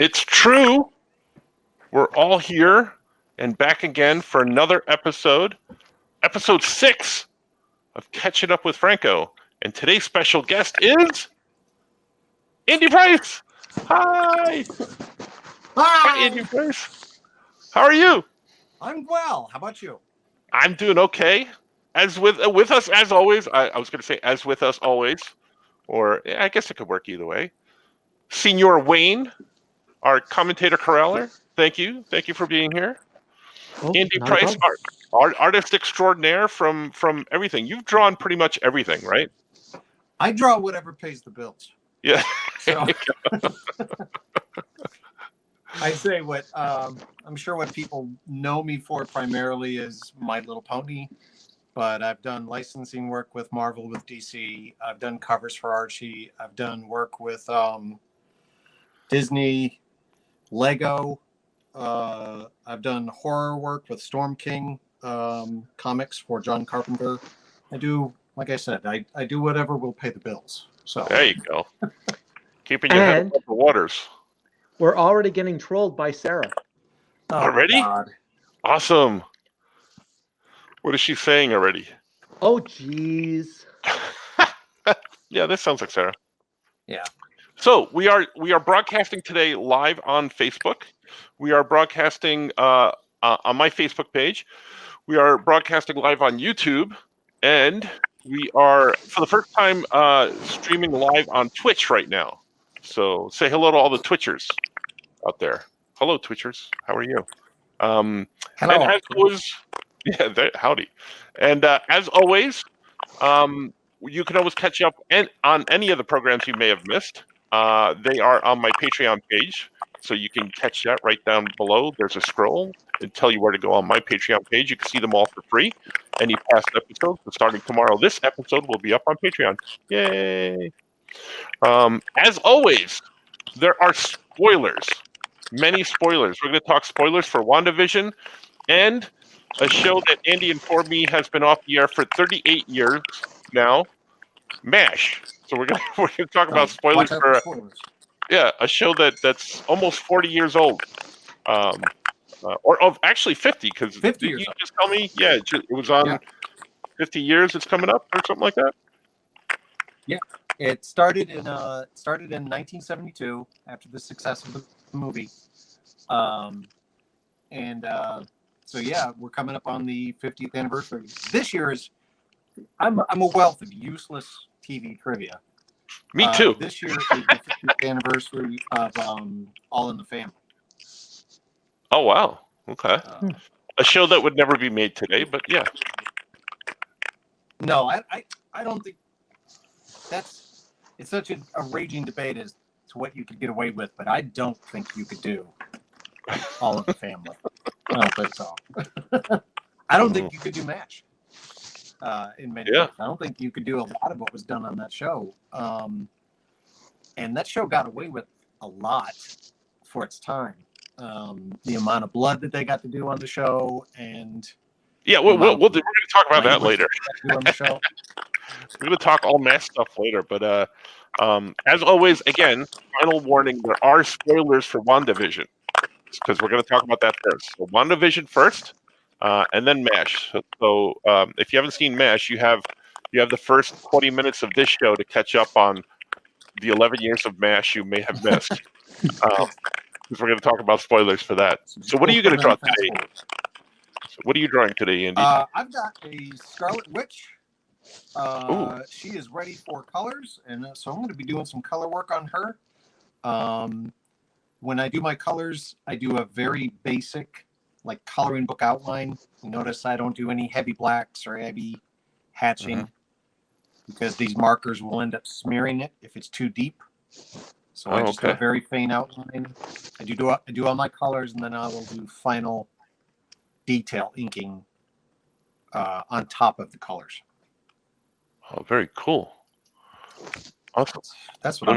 It's true. We're all here and back again for another episode 6 of Catching Up with Franco. And today's special guest is Andy Price. Hi. Hi, Andy Price. How are you? I'm well. How about you? I'm doing okay. As with us as always. I was going to say as with us always, or I guess it could work either way. Senior Wayne, our commentator corraller. Thank you for being here. Oh, Andy Price, artist extraordinaire from everything. You've drawn pretty much everything, right? I draw whatever pays the bills. Yeah. So I say what I'm sure what people know me for primarily is My Little Pony, but I've done licensing work with Marvel, with DC. I've done covers for Archie. I've done work with Disney, Lego. I've done horror work with Storm King comics for John Carpenter. I do, like I said, I do whatever will pay the bills. So there you go. Keeping your head above the waters. We're already getting trolled by Sarah. Oh, already? God. Awesome. What is she saying already? Oh, geez. Yeah, this sounds like Sarah. Yeah. So we are broadcasting today live on Facebook. We are broadcasting on my Facebook page. We are broadcasting live on YouTube, and we are for the first time streaming live on Twitch right now. So say hello to all the Twitchers out there. Hello, Twitchers. How are you? Hello. And as always, howdy. And as always, you can always catch up on any of the programs you may have missed. They are on my Patreon page, so you can catch that right down below. There's a scroll and tell you where to go on my Patreon page. You can see them all for free. Any past episodes, but starting tomorrow, this episode will be up on Patreon. Yay! As always, there are spoilers. Many spoilers. We're going to talk spoilers for WandaVision and a show that Andy informed me has been off the air for 38 years now, MASH. So we're gonna talk about spoilers for a show that's almost 40 years old, or of actually 50, because did you just tell me? Yeah, it was on 50 years. It's coming up or something like that. Yeah, it started in 1972 after the success of the movie, so yeah, we're coming up on the 50th anniversary. This year is I'm a wealth of useless TV trivia. Me too. This year is the 50th anniversary of All in the Family. Oh wow! Okay, a show that would never be made today, but yeah. No, I don't think it's such a raging debate as to what you could get away with, but I don't think you could do All in the Family. I don't think so. I don't think you could do MASH. In many ways. I don't think you could do a lot of what was done on that show. And that show got away with a lot for its time. The amount of blood that they got to do on the show, and we're going to talk about that later. On the show. We're going to talk all MASH stuff later, but as always, again, final warning: there are spoilers for WandaVision because we're going to talk about that first. So WandaVision first. And then MASH. So if you haven't seen MASH, you have the first 20 minutes of this show to catch up on the 11 years of MASH you may have missed. Because we're going to talk about spoilers for that. So what are you going to draw today? So what are you drawing today, Andy? I've got a Scarlet Witch. She is ready for colors, and so I'm going to be doing some color work on her. When I do my colors, I do a very basic coloring book outline. You notice I don't do any heavy blacks or heavy hatching because these markers will end up smearing it if it's too deep. So I just do a very faint outline. I do all my colors, and then I will do final detail inking on top of the colors. Oh, very cool. Awesome. That's what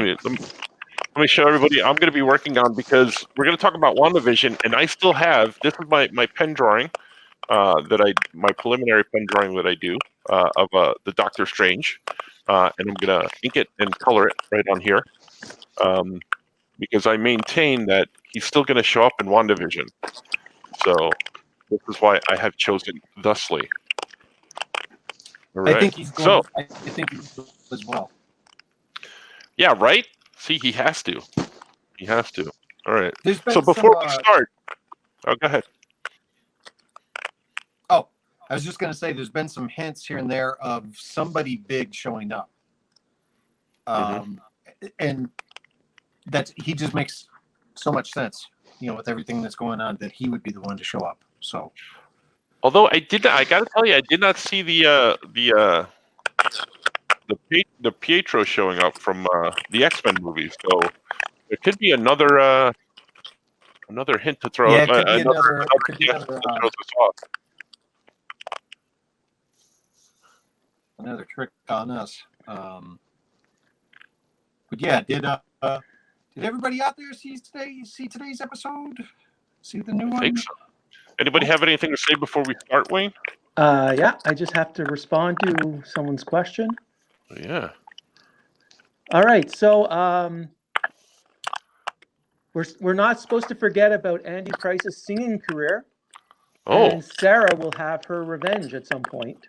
let me show everybody. I'm going to be working on, because we're going to talk about WandaVision, and I still have, this is my pen drawing my preliminary pen drawing that I do of the Doctor Strange, and I'm going to ink it and color it right on here. because I maintain that he's still going to show up in WandaVision. So this is why I have chosen thusly. All right. I think he's going. I think he will as well. Yeah, right? See, he has to. He has to. All right. There's been So before some, we start, oh, go ahead. Oh, I was just going to say, there's been some hints here and there of somebody big showing up, and that he just makes so much sense, with everything that's going on, that he would be the one to show up. So, Although I got to tell you, I did not see the Pietro showing up from the X-Men movies. So there could be another hint to throw. Yeah, it could be another guess to throw us off. Another trick on us. But yeah, did everybody out there see today's episode? See the new one? I think so. Anybody have anything to say before we start, Wayne? Yeah, I just have to respond to someone's question. Yeah. All right, so we're not supposed to forget about Andy Price's singing career. Oh. And Sarah will have her revenge at some point.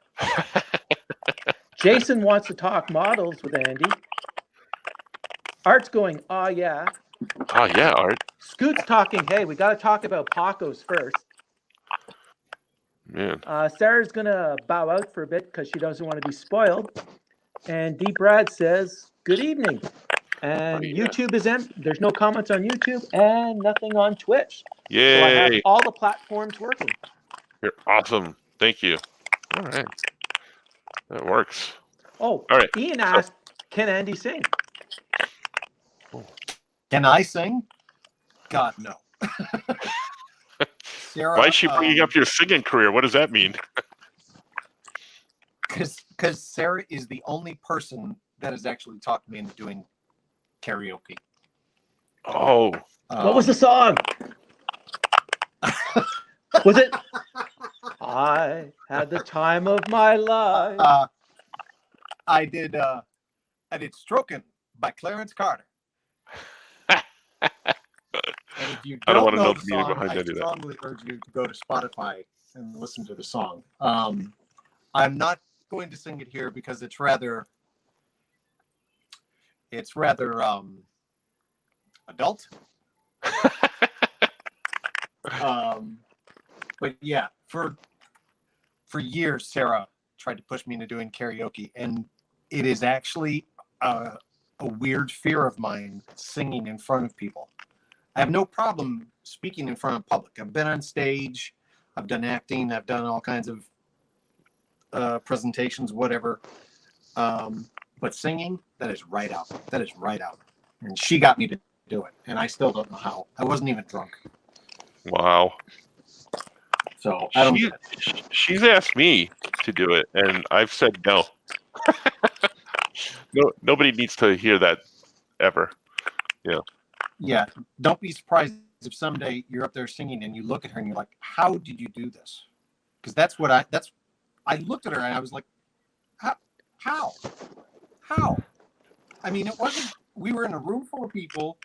Jason wants to talk models with Andy. Art's going, oh yeah. Oh yeah, Art. Scoot's talking, hey, we got to talk about Pacos first. Man. Sarah's going to bow out for a bit because she doesn't want to be spoiled. And D. Brad says, good evening. And YouTube is empty. There's no comments on YouTube and nothing on Twitch. Yay. So I have all the platforms working. You're awesome. Thank you. All right. That works. Oh, all right. Ian asked, can Andy sing? Can I sing? God, no. Sarah, why is she bringing up your singing career? What does that mean? Because Sarah is the only person that has actually talked me into doing karaoke. Oh. What was the song? Was it? I had the time of my life. I did "Stroking" by Clarence Carter. And if you don't know the song, I strongly urge you to go to Spotify and listen to the song. I'm not going to sing it here because it's rather adult. But yeah, for years, Sarah tried to push me into doing karaoke, and it is actually a weird fear of mine, singing in front of people. I have no problem speaking in front of public. I've been on stage, I've done acting, I've done all kinds of presentations, whatever. But singing, that is right out. That is right out. And she got me to do it, and I still don't know how. I wasn't even drunk. Wow. So I don't. She's asked me to do it, and I've said no. No, nobody needs to hear that ever. Yeah. Yeah. Don't be surprised if someday you're up there singing and you look at her and you're like, "How did you do this?" Because that's what I looked at her and I was like, "How? I mean, it wasn't. We were in a room full of people.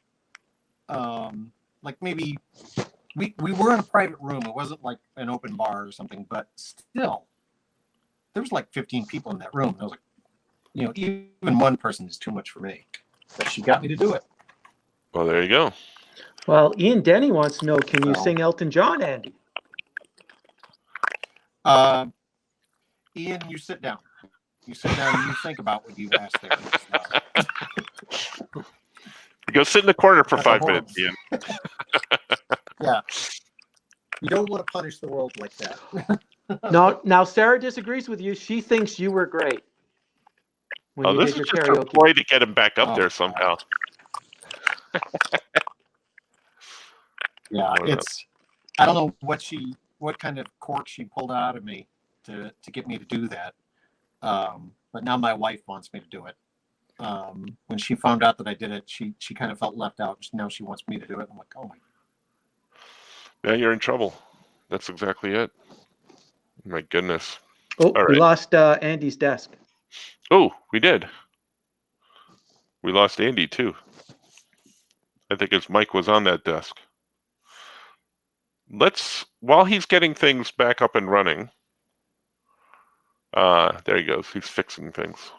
Like maybe we were in a private room. It wasn't like an open bar or something, but still, there was like 15 people in that room. I was like, even one person is too much for me. But she got me to do it. Well, there you go. Well, Ian Denny wants to know, can you sing Elton John, Andy? Ian, you sit down. You sit down and you think about what you've asked there. You go sit in the corner for 5 minutes, Ian. Yeah. You don't want to punish the world like that. No, now Sarah disagrees with you. She thinks you were great. Oh, this is just a ploy to get him back up there somehow. Yeah, I don't know what kind of cork she pulled out of me to get me to do that. But now my wife wants me to do it. When she found out that I did it, she kind of felt left out. Now she wants me to do it. I'm like, oh my. Yeah, you're in trouble. That's exactly it. My goodness. Oh, we lost Andy's desk. Oh, we did. We lost Andy too. I think his mic was on that desk. While he's getting things back up and running, there he goes. He's fixing things.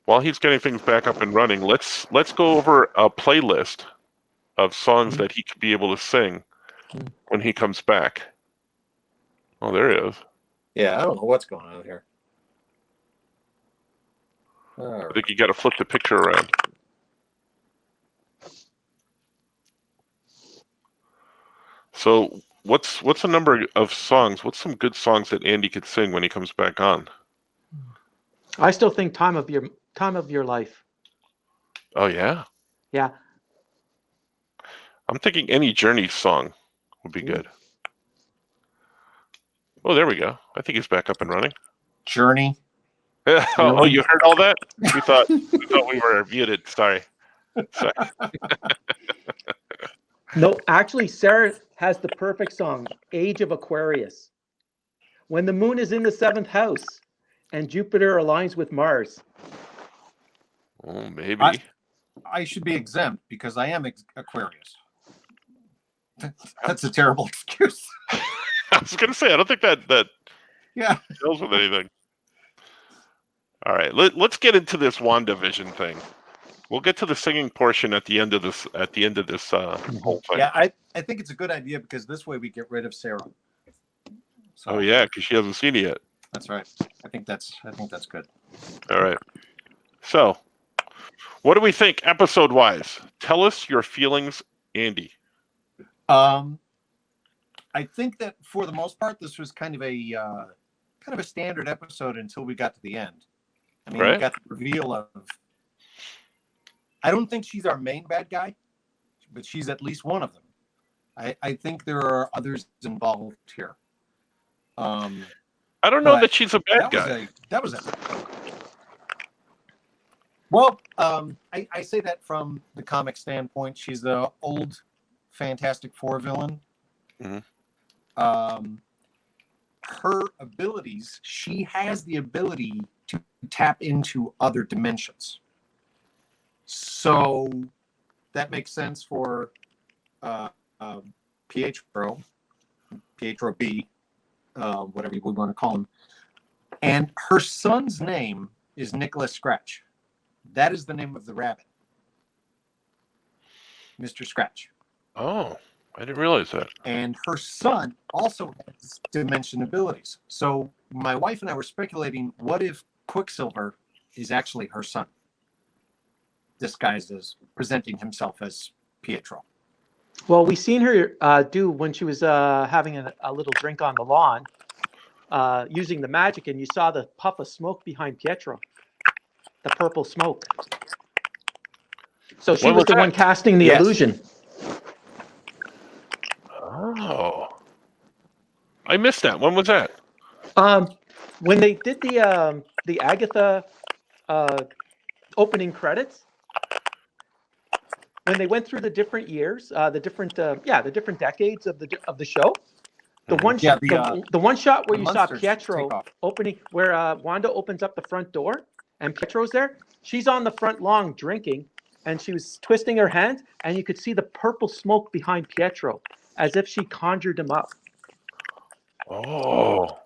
While he's getting things back up and running, let's go over a playlist of songs that he could be able to sing when he comes back. Oh, there he is. Yeah, I don't know what's going on here. I think you got to flip the picture around. So what's a number of songs? What's some good songs that Andy could sing when he comes back on? I still think Time of Your Life. Oh yeah? Yeah. I'm thinking any Journey song would be good. Oh, there we go. I think he's back up and running. Journey. Oh, you heard all that? We thought we were muted. Sorry. No, actually, Sarah has the perfect song, Age of Aquarius. When the moon is in the 7th house and Jupiter aligns with Mars. Oh, maybe. I should be exempt because I am Aquarius. That's a terrible excuse. I was going to say, I don't think that deals with anything. All right, let's get into this WandaVision thing. We'll get to the singing portion at the end of this. Whole thing. Yeah, I think it's a good idea because this way we get rid of Sarah. So, oh yeah, because she hasn't seen it yet. That's right. I think that's good. All right. So, what do we think episode wise? Tell us your feelings, Andy. I think that for the most part, this was kind of a standard episode until we got to the end. I mean, we got the reveal of. I don't think she's our main bad guy, but she's at least one of them. I think there are others involved here. I don't know that she's a bad guy. That was a. Well, I say that from the comic standpoint. She's the old Fantastic Four villain. Mm-hmm. Her abilities, she has the ability to tap into other dimensions. So that makes sense for Pietro B, whatever we want to call him. And her son's name is Nicholas Scratch. That is the name of the rabbit. Mr. Scratch. Oh, I didn't realize that. And her son also has dimension abilities. So my wife and I were speculating, what if Quicksilver is actually her son? Disguised as presenting himself as Pietro. Well, we seen her do when she was having a little drink on the lawn, using the magic, and you saw the puff of smoke behind Pietro, the purple smoke. So she was the one casting the illusion. Oh, I missed that. When was that? When they did the Agatha opening credits, when they went through the different years, the different decades of the show, the one shot where you saw Pietro opening, where Wanda opens up the front door and Pietro's there, she's on the front lawn drinking, and she was twisting her hand, and you could see the purple smoke behind Pietro, as if she conjured him up. Oh,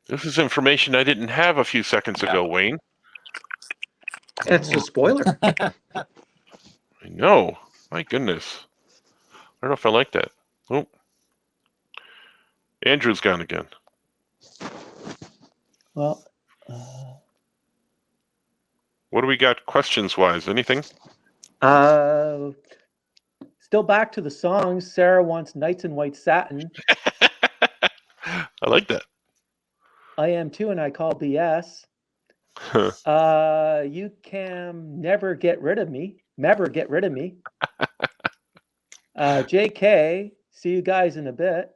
this is information I didn't have a few seconds ago, Wayne. It's a spoiler. I know. My goodness. I don't know if I like that. Oh. Andrew's gone again. Well, what do we got questions-wise? Anything? Still back to the songs. Sarah wants Nights in White Satin. I like that. I am too, and I call BS. You can never get rid of me. Never get rid of me. JK, see you guys in a bit.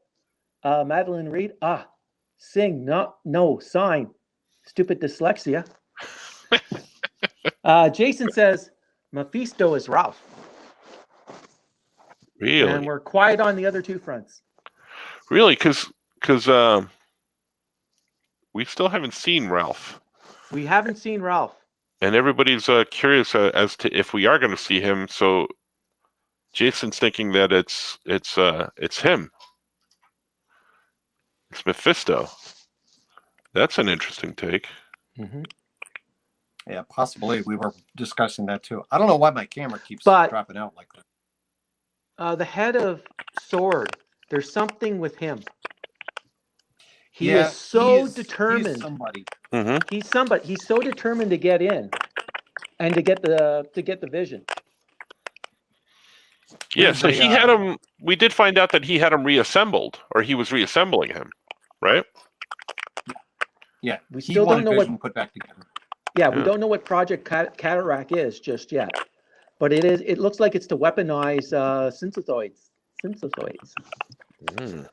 Madeline Reed, sing, no, sign. Stupid dyslexia. Jason says, Mephisto is Ralph. Really? And we're quiet on the other two fronts. Really? Because we still haven't seen Ralph. We haven't seen Ralph. and everybody's curious as to if we are going to see him. So Jason's thinking that it's him. It's Mephisto. That's an interesting take. Mm-hmm. Yeah, possibly. We were discussing that too. I don't know why my camera keeps But- dropping out like that. The head of Sword, there's something with him. He Yeah, is so he's determined. somebody. Mm-hmm. He's somebody. He's so determined to get in, and to get the vision. Yeah, There's so a, he had him. We did find out that he had him reassembled, or he was reassembling him, right? Yeah, We he still don't wanted know what- Vision put back together. Yeah, we Yeah. don't know what Project Cataract is just yet, but it is. It looks like it's to weaponize synthesoids. Mm.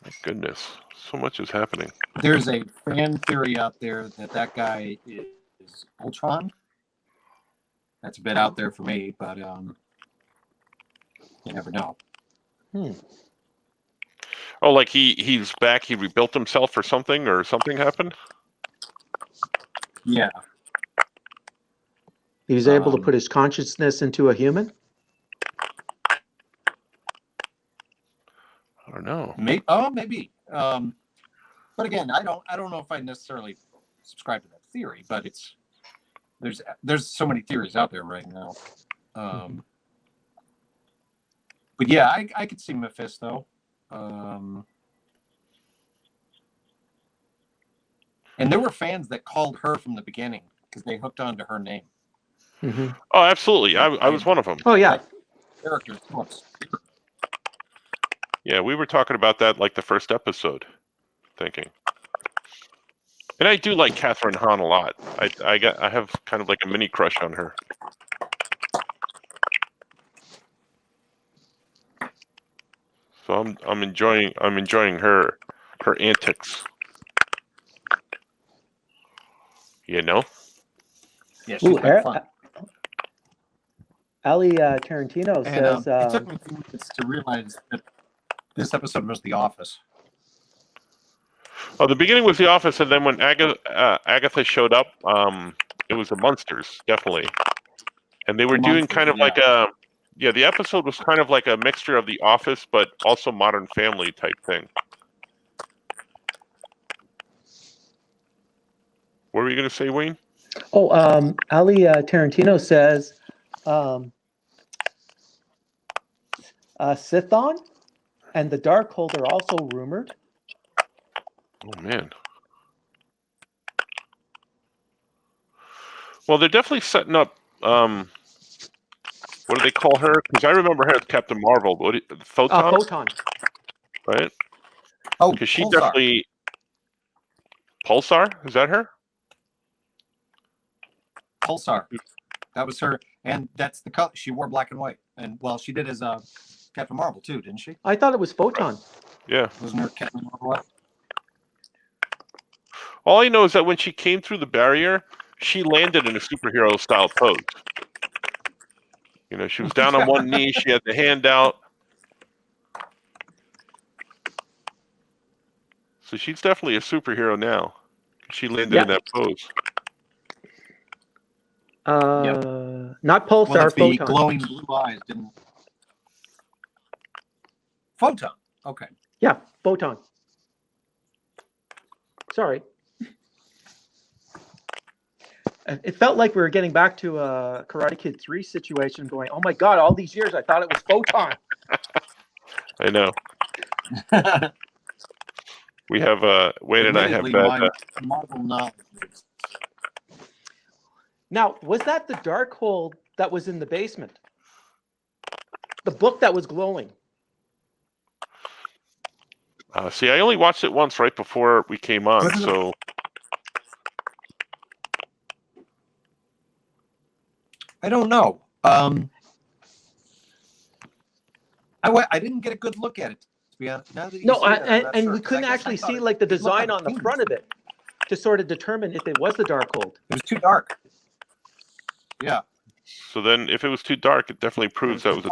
My goodness, so much is happening. There's a fan theory out there that guy is Ultron. That's a bit out there for me, but you never know. Oh, like he's back. He rebuilt himself, or something happened. Yeah, He was able to put his consciousness into a human. I don't know. maybe. But again, I don't know if I necessarily subscribe to that theory, but there's so many theories out there right now. But yeah, I could see Mephisto. And there were fans that called her from the beginning because they hooked onto her name. Mm-hmm. Oh, absolutely. I was one of them. Oh yeah. Character. Yeah, we were talking about that like the first episode, thinking. And I do like Catherine Hahn a lot. I have kind of like a mini crush on her. So I'm enjoying her antics. You know? Yeah, she's been fun. Ali Tarantino And says. it took me a few minutes to realize that this episode was The Office. Oh, the beginning was The Office, and then when Agatha showed up, it was the Munsters, definitely. And they were doing kind of like the episode was kind of like a mixture of The Office, but also Modern Family type thing. What were you going to say, Wayne? Oh, Ali Tarantino says, Sithon and the Darkhold are also rumored. Oh man. Well, they're definitely setting up. What do they call her? Because I remember her as Captain Marvel. Photon, Photon. right? Oh, Because she Pulsar. definitely Pulsar. Is that her? Pulsar. That was her, and that's the color. She wore black and white, and well, she did as Captain Marvel too, didn't she? I thought it was Photon. Yeah. Wasn't her Captain Marvel? All I know is that when she came through the barrier, she landed in a superhero style pose. You know, she was down on one knee. She had the hand out. So she's definitely a superhero now. She landed in that pose. Not Pulsar, Well, that's the Photon. glowing blue eyes, didn't? Photon. Okay. Yeah, Photon. Sorry. It felt like we were getting back to a Karate Kid 3 situation going, oh my God, all these years I thought it was Photon. I know. We have, Wayne and I have that. Marvel knowledge. Now, was that the Darkhold that was in the basement? The book that was glowing? See, I only watched it once right before we came on, so... I don't know. I didn't get a good look at it. To be honest. Now that you No, say that, I'm not and sure, we 'cause couldn't I guess actually I thought see it- like the it looked design like on the a front of it to sort of determine if it was the Darkhold. It was too dark. Yeah. So then, if it was too dark, it definitely proves that it was a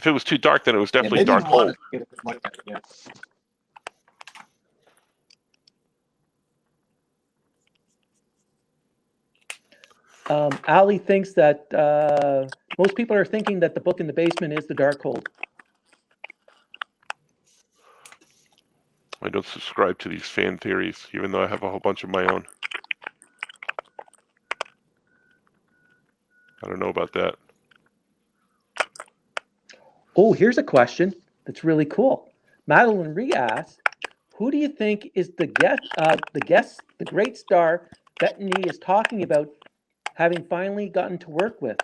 If it was too dark, then it was Yeah, definitely they dark didn't want hold. to get a good look at it, yeah. Ali thinks that most people are thinking that the book in the basement is the dark hold. I don't subscribe to these fan theories, even though I have a whole bunch of my own. I don't know about that. Oh, here's a question that's really cool. Madeline Rhee asks, who do you think is the great star Bettany is talking about having finally gotten to work with?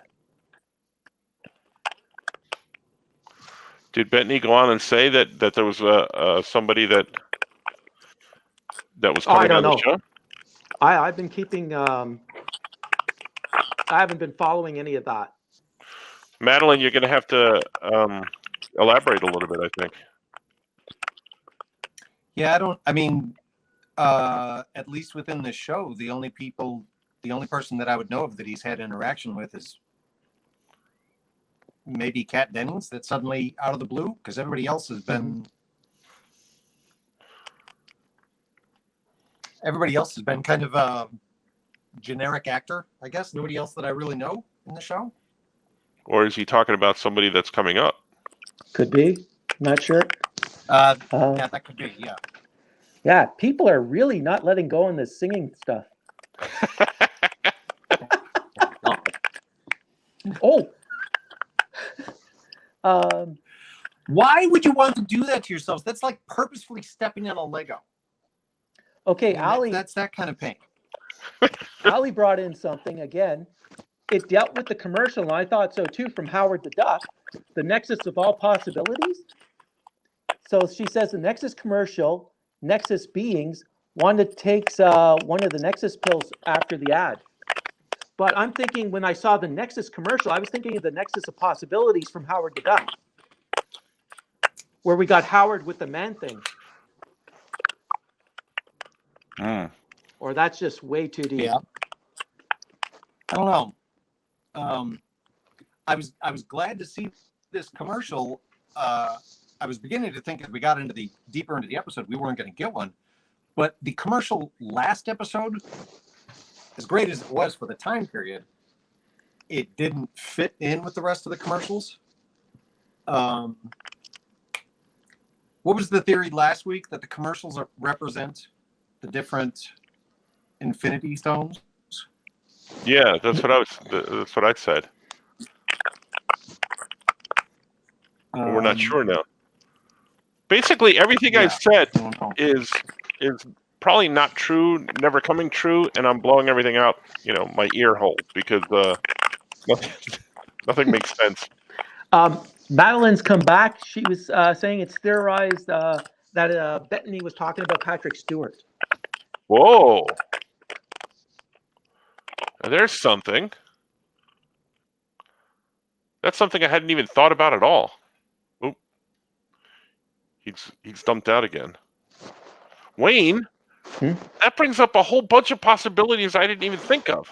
Did Bettany go on and say that there was somebody that was coming I don't on the know. show? I've been keeping. I haven't been following any of that. Madeline, you're going to have to elaborate a little bit, I think. Yeah, I mean, at least within the show, the only person that I would know of that he's had interaction with is maybe Kat Dennings, that's suddenly out of the blue, because everybody else has been kind of a generic actor, I guess. Nobody else that I really know in the show. Or is he talking about somebody that's coming up? Could be. Not sure. Yeah, that could be. Yeah. Yeah, people are really not letting go on this singing stuff. Oh. Why would you want to do that to yourselves? That's like purposefully stepping on a Lego. Okay, I mean, Ali. That's that kind of pain. Ali brought in something again. It dealt with the commercial, and I thought so too, from Howard the Duck, the nexus of all possibilities. So she says the Nexus commercial, Nexus beings, Wanda takes one of the Nexus pills after the ad. But I'm thinking when I saw the Nexus commercial, I was thinking of the Nexus of Possibilities from Howard the Duck, where we got Howard with the man thing. Or that's just way too deep. Yeah. I don't know. I was glad to see this commercial. I was beginning to think as we got deeper into the episode, we weren't going to get one. But the commercial last episode, as great as it was for the time period, it didn't fit in with the rest of the commercials. What was the theory last week, that the commercials represent the different Infinity Stones? Yeah, that's what I said. We're not sure now. Basically, everything I said is probably not true, never coming true, and I'm blowing everything out, my ear hole, because nothing makes sense. Madeline's come back. She was saying it's theorized that Bettany was talking about Patrick Stewart. Whoa. Now, there's something. That's something I hadn't even thought about at all. Oop. He's dumped out again. Wayne, that brings up a whole bunch of possibilities I didn't even think of.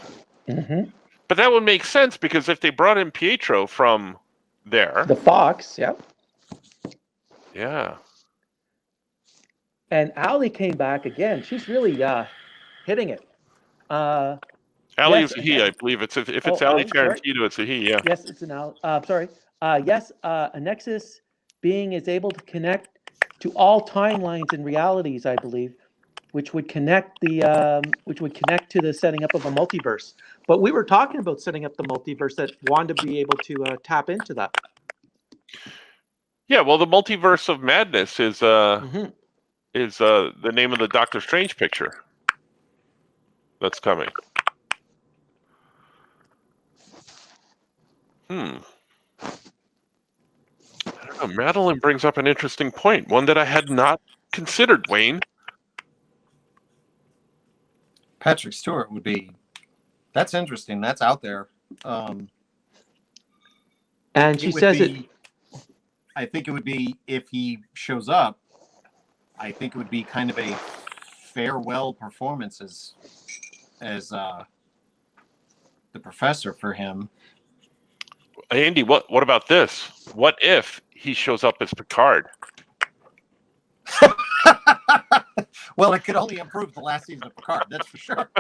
Mm-hmm. But that would make sense, because if they brought in Pietro from there. The Fox, yeah. Yeah. And Ali came back again. She's really hitting it. Ali is a he, I believe. If it's Ali Tarantino, it's a he, yeah. Yes, it's an Ali. Sorry. Yes, a Nexus being is able to connect to all timelines and realities, I believe, which would connect to the setting up of a multiverse. But we were talking about setting up the multiverse, that Wanda be able to tap into that. Yeah, well, the Multiverse of Madness is the name of the Doctor Strange picture that's coming. I don't know. Madeline brings up an interesting point, one that I had not considered, Wayne. Patrick Stewart would be. That's interesting. That's out there. And she says it. I think it would be, if he shows up, I think it would be kind of a farewell performance as the professor for him. Andy, what about this? What if he shows up as Picard? Well, it could only improve the last season of Picard, that's for sure.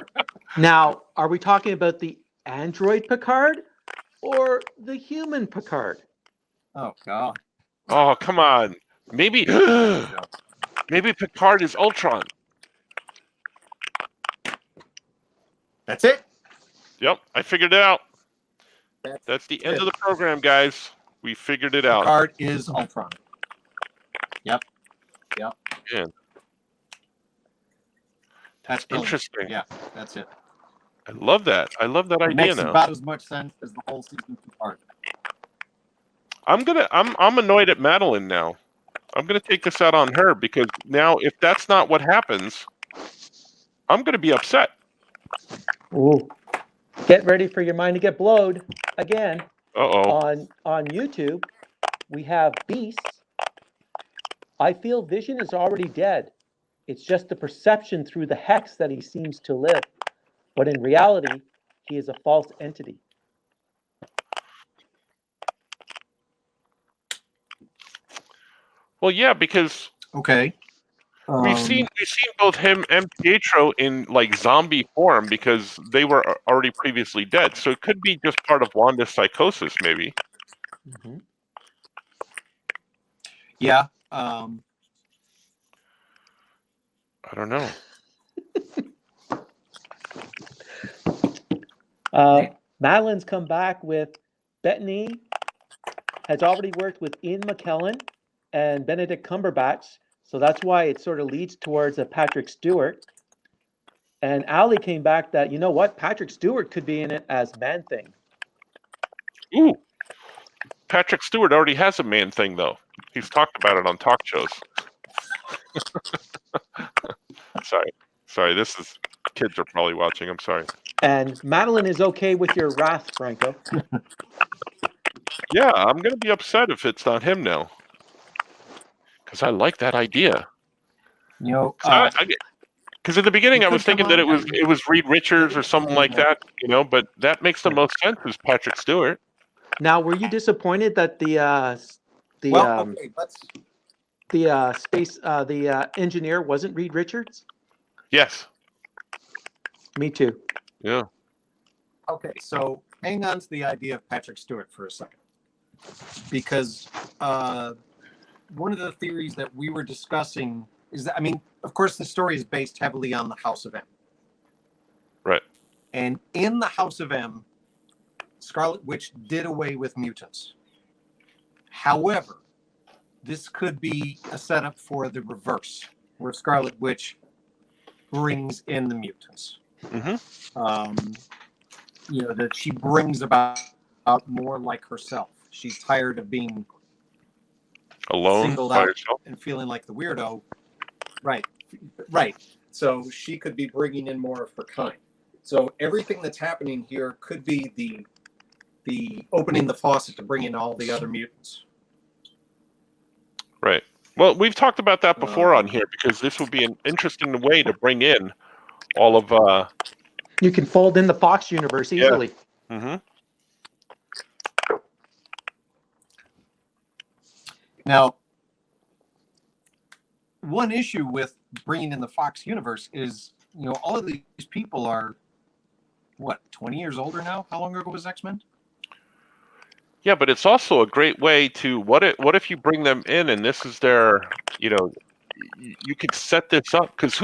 Now, are we talking about the android Picard or the human Picard? Oh, God. Oh, come on. Maybe maybe Picard is Ultron. That's it. Yep, I figured it out. That's That's the end it. of the program, guys. We figured it out. Picard is Ultron. Yep. Man, That's brilliant. interesting. Yeah, that's it. I love that. I love that It idea makes now. about as much sense as the whole season of Picard. I'm annoyed at Madeline now. I'm gonna take this out on her because now if that's not what happens, I'm gonna be upset. Ooh. Get ready for your mind to get blowed again. Uh-oh. On YouTube, we have Beasts. I feel Vision is already dead. It's just the perception through the hex that he seems to live. But in reality, he is a false entity. Well, yeah, because Okay. we've seen both him and Pietro in like zombie form because they were already previously dead. So it could be just part of Wanda's psychosis, maybe. Mm-hmm. Yeah. I don't know. Madeline's come back with Bettany has already worked with Ian McKellen and Benedict Cumberbatch, so that's why it sort of leads towards a Patrick Stewart. And Ali came back that, you know what, Patrick Stewart could be in it as Man-Thing. Ooh. Patrick Stewart already has a Man Thing, though. He's talked about it on talk shows. Sorry. This is kids are probably watching. I'm sorry. And Madeline is okay with your wrath, Franco. Yeah, I'm gonna be upset if it's not him now, because I like that idea. You know, Because in the beginning He I could was thinking come that on it was Reed Richards or something like that, you know. But that makes the most sense as Patrick Stewart. Now, were you disappointed that the engineer wasn't Reed Richards? Yes. Me too. Yeah. Okay, so hang on to the idea of Patrick Stewart for a second, because one of the theories that we were discussing is that, I mean, of course, the story is based heavily on the House of M. Right. And in the House of M, Scarlet Witch did away with mutants. However, this could be a setup for the reverse, where Scarlet Witch brings in the mutants. Mm-hmm. You know, that she brings about more like herself. She's tired of being Alone singled by out herself. and feeling like the weirdo. Right. So she could be bringing in more of her kind. So everything that's happening here could be the opening the faucet to bring in all the other mutants. Right. Well, we've talked about that before on here because this would be an interesting way to bring in all of. You can fold in the Fox universe easily. Yeah. Mm-hmm. Now, one issue with bringing in the Fox universe is, you know, all of these people are, what, 20 years older now? How long ago was X-Men? Yeah, but it's also a great way to what if you bring them in and this is their, you know, you could set this up because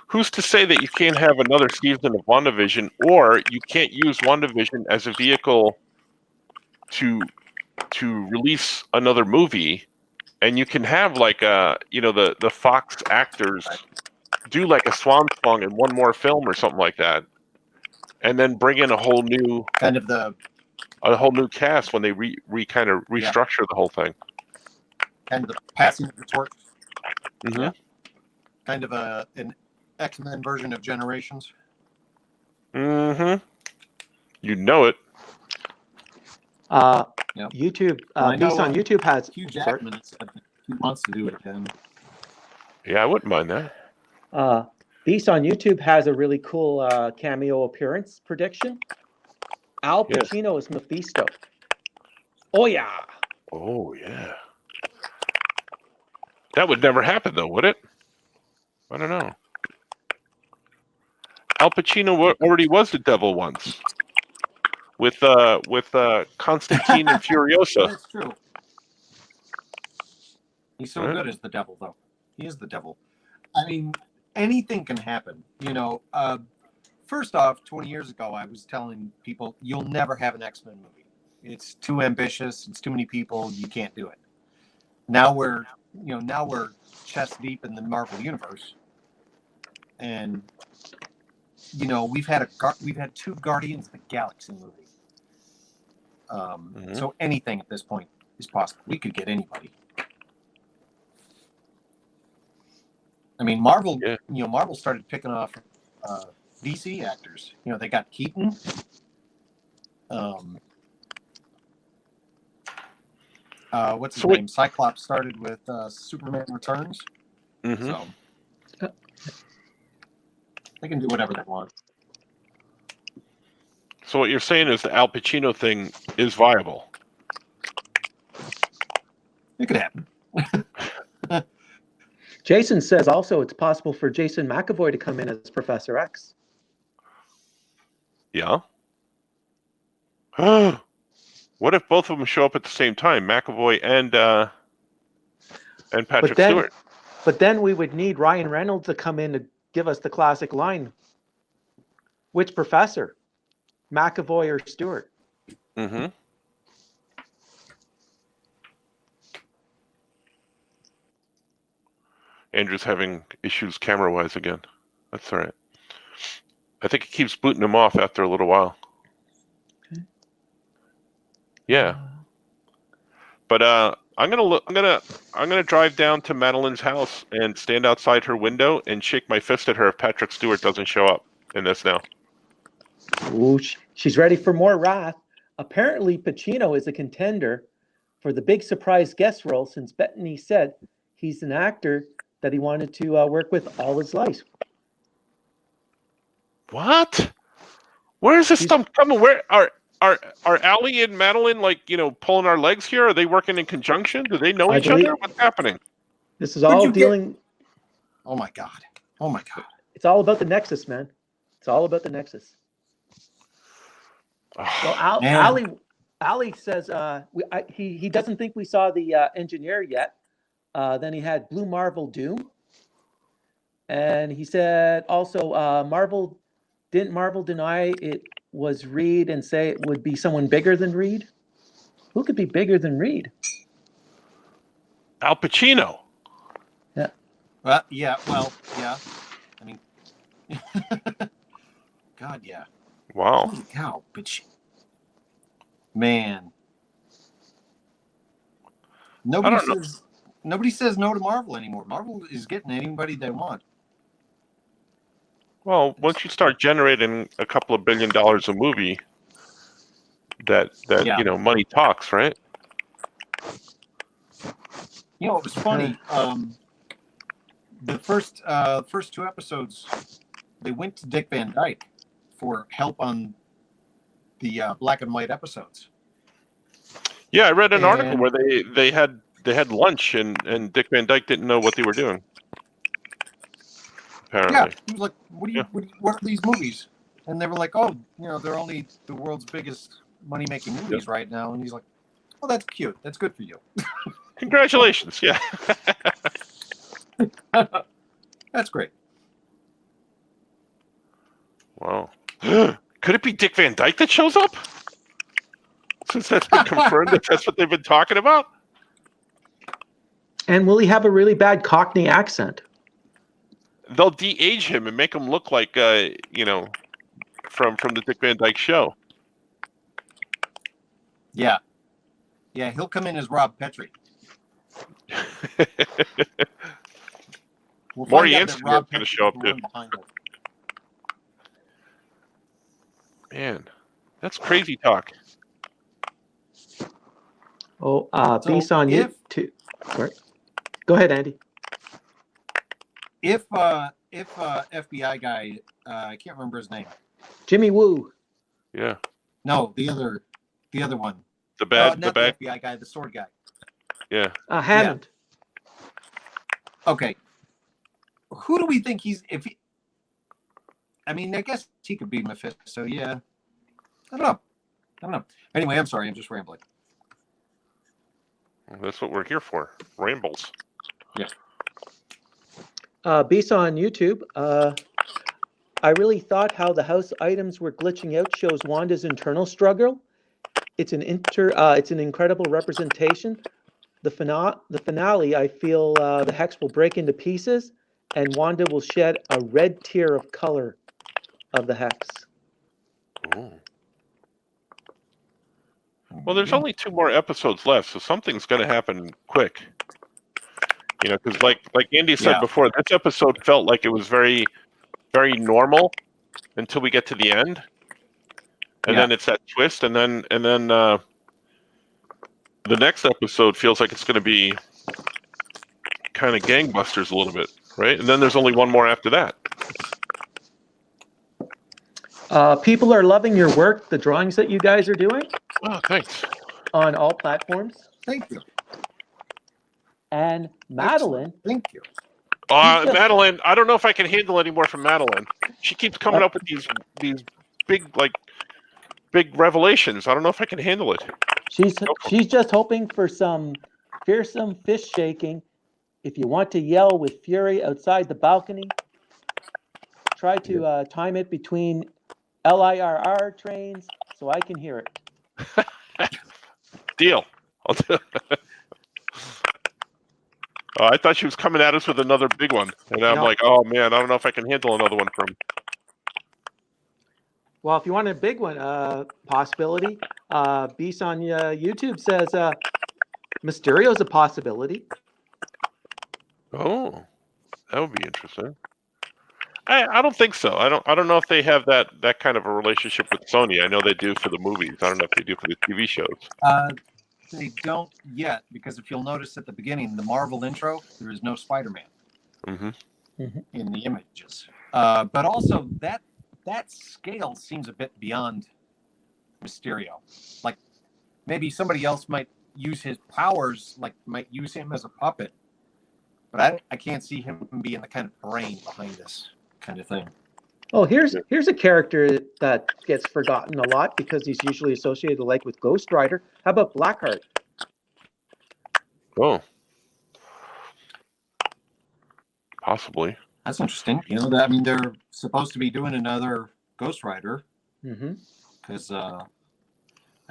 who's to say that you can't have another season of WandaVision, or you can't use WandaVision as a vehicle to release another movie, and you can have like the Fox actors do like a swan song in one more film or something like that, and then bring in a whole new cast when they kind of restructure the whole thing. And the passing of the torch. Mm-hmm. Yeah. Kind of an X-Men version of Generations. Mm-hmm. You know it. Yep. YouTube, Beast on YouTube has Hugh Jackman said he wants to do it again. Yeah, I wouldn't mind that. Beast on YouTube has a really cool cameo appearance prediction. Al Pacino is Mephisto. Oh yeah. Oh yeah. That would never happen though, would it? I don't know. Al Pacino already was the devil once with Constantine and Furiosa. That's true. He's so Right. good as the devil, though. He is the devil. I mean, anything can happen. You know, first off, 20 years ago, I was telling people, you'll never have an X-Men movie. It's too ambitious. It's too many people. You can't do it. Now we're chest deep in the Marvel universe, and we've had two Guardians of the Galaxy movies. So anything at this point is possible. We could get anybody. I mean, Marvel. Yeah. Marvel started picking off DC actors. They got Keaton. What's his name? Cyclops started with Superman Returns. Mm-hmm. So they can do whatever they want. So what you're saying is the Al Pacino thing is viable. It could happen. Jason says also it's possible for Jason McAvoy to come in as Professor X. Yeah. What if both of them show up at the same time, McAvoy and Patrick Stewart? But then we would need Ryan Reynolds to come in to give us the classic line. Which professor? McAvoy or Stewart? Mm-hmm. Andrew's having issues camera-wise again. That's all right. I think it keeps booting him off after a little while. Okay. Yeah. But I'm gonna drive down to Madeline's house and stand outside her window and shake my fist at her if Patrick Stewart doesn't show up in this now. Ooh, she's ready for more wrath. Apparently, Pacino is a contender for the big surprise guest role since Bettany said he's an actor that he wanted to work with all his life. What? Where is this stuff coming? Where are Allie and Madeline pulling our legs here? Are they working in conjunction? Do they know each other? What's happening? This is all dealing. Oh my god! Oh my god! It's all about the Nexus, man. It's all about the Nexus. Well, Ali says he doesn't think we saw the engineer yet. Then he had Blue Marvel Doom, and he said also didn't Marvel deny it was Reed and say it would be someone bigger than Reed? Who could be bigger than Reed? Al Pacino. Yeah. Yeah. Well, yeah. I mean, God, yeah. Wow. Holy cow, bitch. Man. Nobody says no to Marvel anymore. Marvel is getting anybody they want. Well, once you start generating a couple of $1 billion a movie, that money talks, right? It was funny. The first two episodes, they went to Dick Van Dyke for help on the black and white episodes. Yeah, I read an article where they had lunch and Dick Van Dyke didn't know what they were doing. Apparently. Yeah, he was like, "What are these movies?" And they were like, "Oh, they're only the world's biggest money-making movies right now." And he's like, "Oh, that's cute. That's good for you." Congratulations! Yeah. That's great. Wow. Could it be Dick Van Dyke that shows up? Since that's been confirmed that that's what they've been talking about? And will he have a really bad Cockney accent? They'll de-age him and make him look like, from the Dick Van Dyke Show. Yeah. Yeah, he'll come in as Rob Petrie. Maury Anson's going to show up, too. Man, that's crazy talk. Oh, Beast on YouTube. Sorry. Go ahead, Andy. If FBI guy, I can't remember his name. Jimmy Woo. Yeah. No, the other one. The bad not the FBI guy, the sword guy. Yeah. Hammond. Okay. Who do we think he's? I mean, I guess he could be Mephisto. Yeah. I don't know. Anyway, I'm sorry. I'm just rambling. That's what we're here for. Rambles. Yeah. Beast on YouTube. I really thought how the house items were glitching out shows Wanda's internal struggle. It's an incredible representation. The finale, I feel the hex will break into pieces, and Wanda will shed a red tear of color of the hex. Ooh. Well, there's only 2 more episodes left, so something's going to happen quick. You know, because like Andy said before, this episode felt like it was very, very normal until we get to the end, and then it's that twist, and then the next episode feels like it's going to be kind of gangbusters a little bit, right? And then there's only 1 more after that. People are loving your work, the drawings that you guys are doing. Oh, thanks. On all platforms. Thank you. And Madeline. Thank you. Madeline, I don't know if I can handle any more from Madeline. She keeps coming up with these big revelations. I don't know if I can handle it. She's just hoping for some fearsome fist shaking. If you want to yell with fury outside the balcony, try to time it between LIRR trains so I can hear it. Deal. I'll do it. I thought she was coming at us with another big one, and I'm like, oh man, I don't know if I can handle another one from. Well, if you want a big one, possibility. Beast on YouTube says Mysterio's a possibility. Oh, that would be interesting. I don't think so. I don't know if they have that kind of a relationship with Sony. I know they do for the movies. I don't know if they do for the TV shows. They don't yet, because if you'll notice at the beginning, the Marvel intro, there is no Spider-Man in the images. But also that scale seems a bit beyond Mysterio. Like maybe somebody else might use his powers, like might use him as a puppet. But I can't see him being the kind of brain behind this kind of thing. Oh, here's a character that gets forgotten a lot because he's usually associated like with Ghost Rider. How about Blackheart? Oh, possibly. That's interesting. You know, I mean, they're supposed to be doing another Ghost Rider because I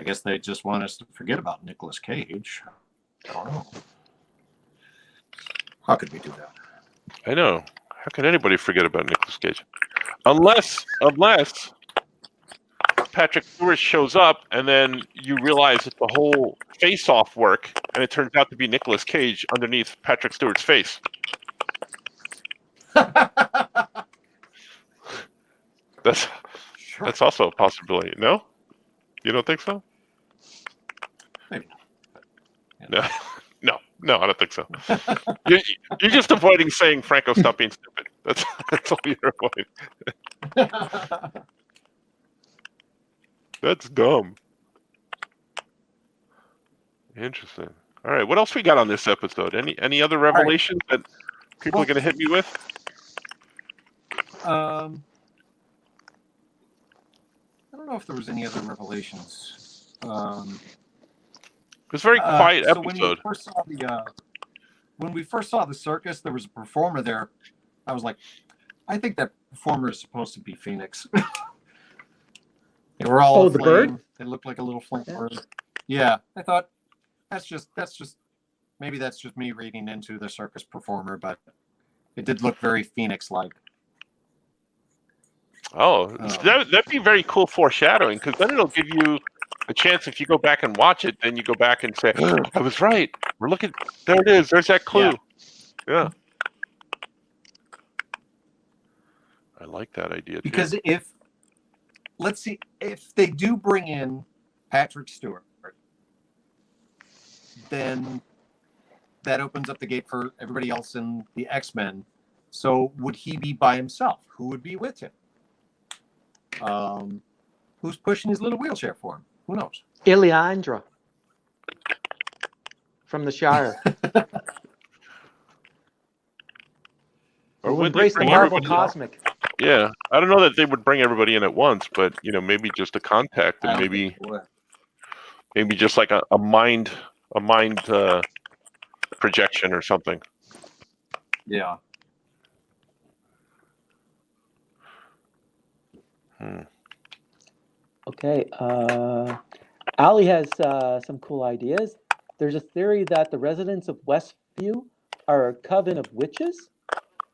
guess they just want us to forget about Nicolas Cage. I don't know. How could we do that? I know. How can anybody forget about Nicolas Cage? Unless Patrick Stewart shows up and then you realize it's the whole face-off work and it turns out to be Nicolas Cage underneath Patrick Stewart's face. That's also a possibility. No? You don't think so? Maybe not. No, I don't think so. You're just avoiding saying Franco, stop being stupid. That's all you're avoiding. That's dumb. Interesting. All right, what else we got on this episode? Any other revelations that people are going to hit me with? I don't know if there was any other revelations. It was a very quiet episode. When we first saw the circus, there was a performer there. I was like, I think that performer is supposed to be Phoenix. They were all the bird? They looked like a little flame bird. Yeah, I thought that's just maybe that's just me reading into the circus performer, but it did look very Phoenix-like. Oh, that'd be very cool foreshadowing, because then it'll give you a chance, if you go back and watch it, then you go back and say, oh, I was right. We're looking, there it is. There's that clue. Yeah. I like that idea too. Because let's see, if they do bring in Patrick Stewart, then that opens up the gate for everybody else in the X-Men. So would he be by himself? Who would be with him? Who's pushing his little wheelchair for him? Who knows? Ileandra. from the Shire. Or We'll would they embrace the bring Marvel everybody else? Cosmic. Yeah, I don't know that they would bring everybody in at once, but maybe just a contact, I and don't think it would. maybe just like a mind projection or something. Yeah. Okay. Ali has some cool ideas. There's a theory that the residents of Westview are a coven of witches,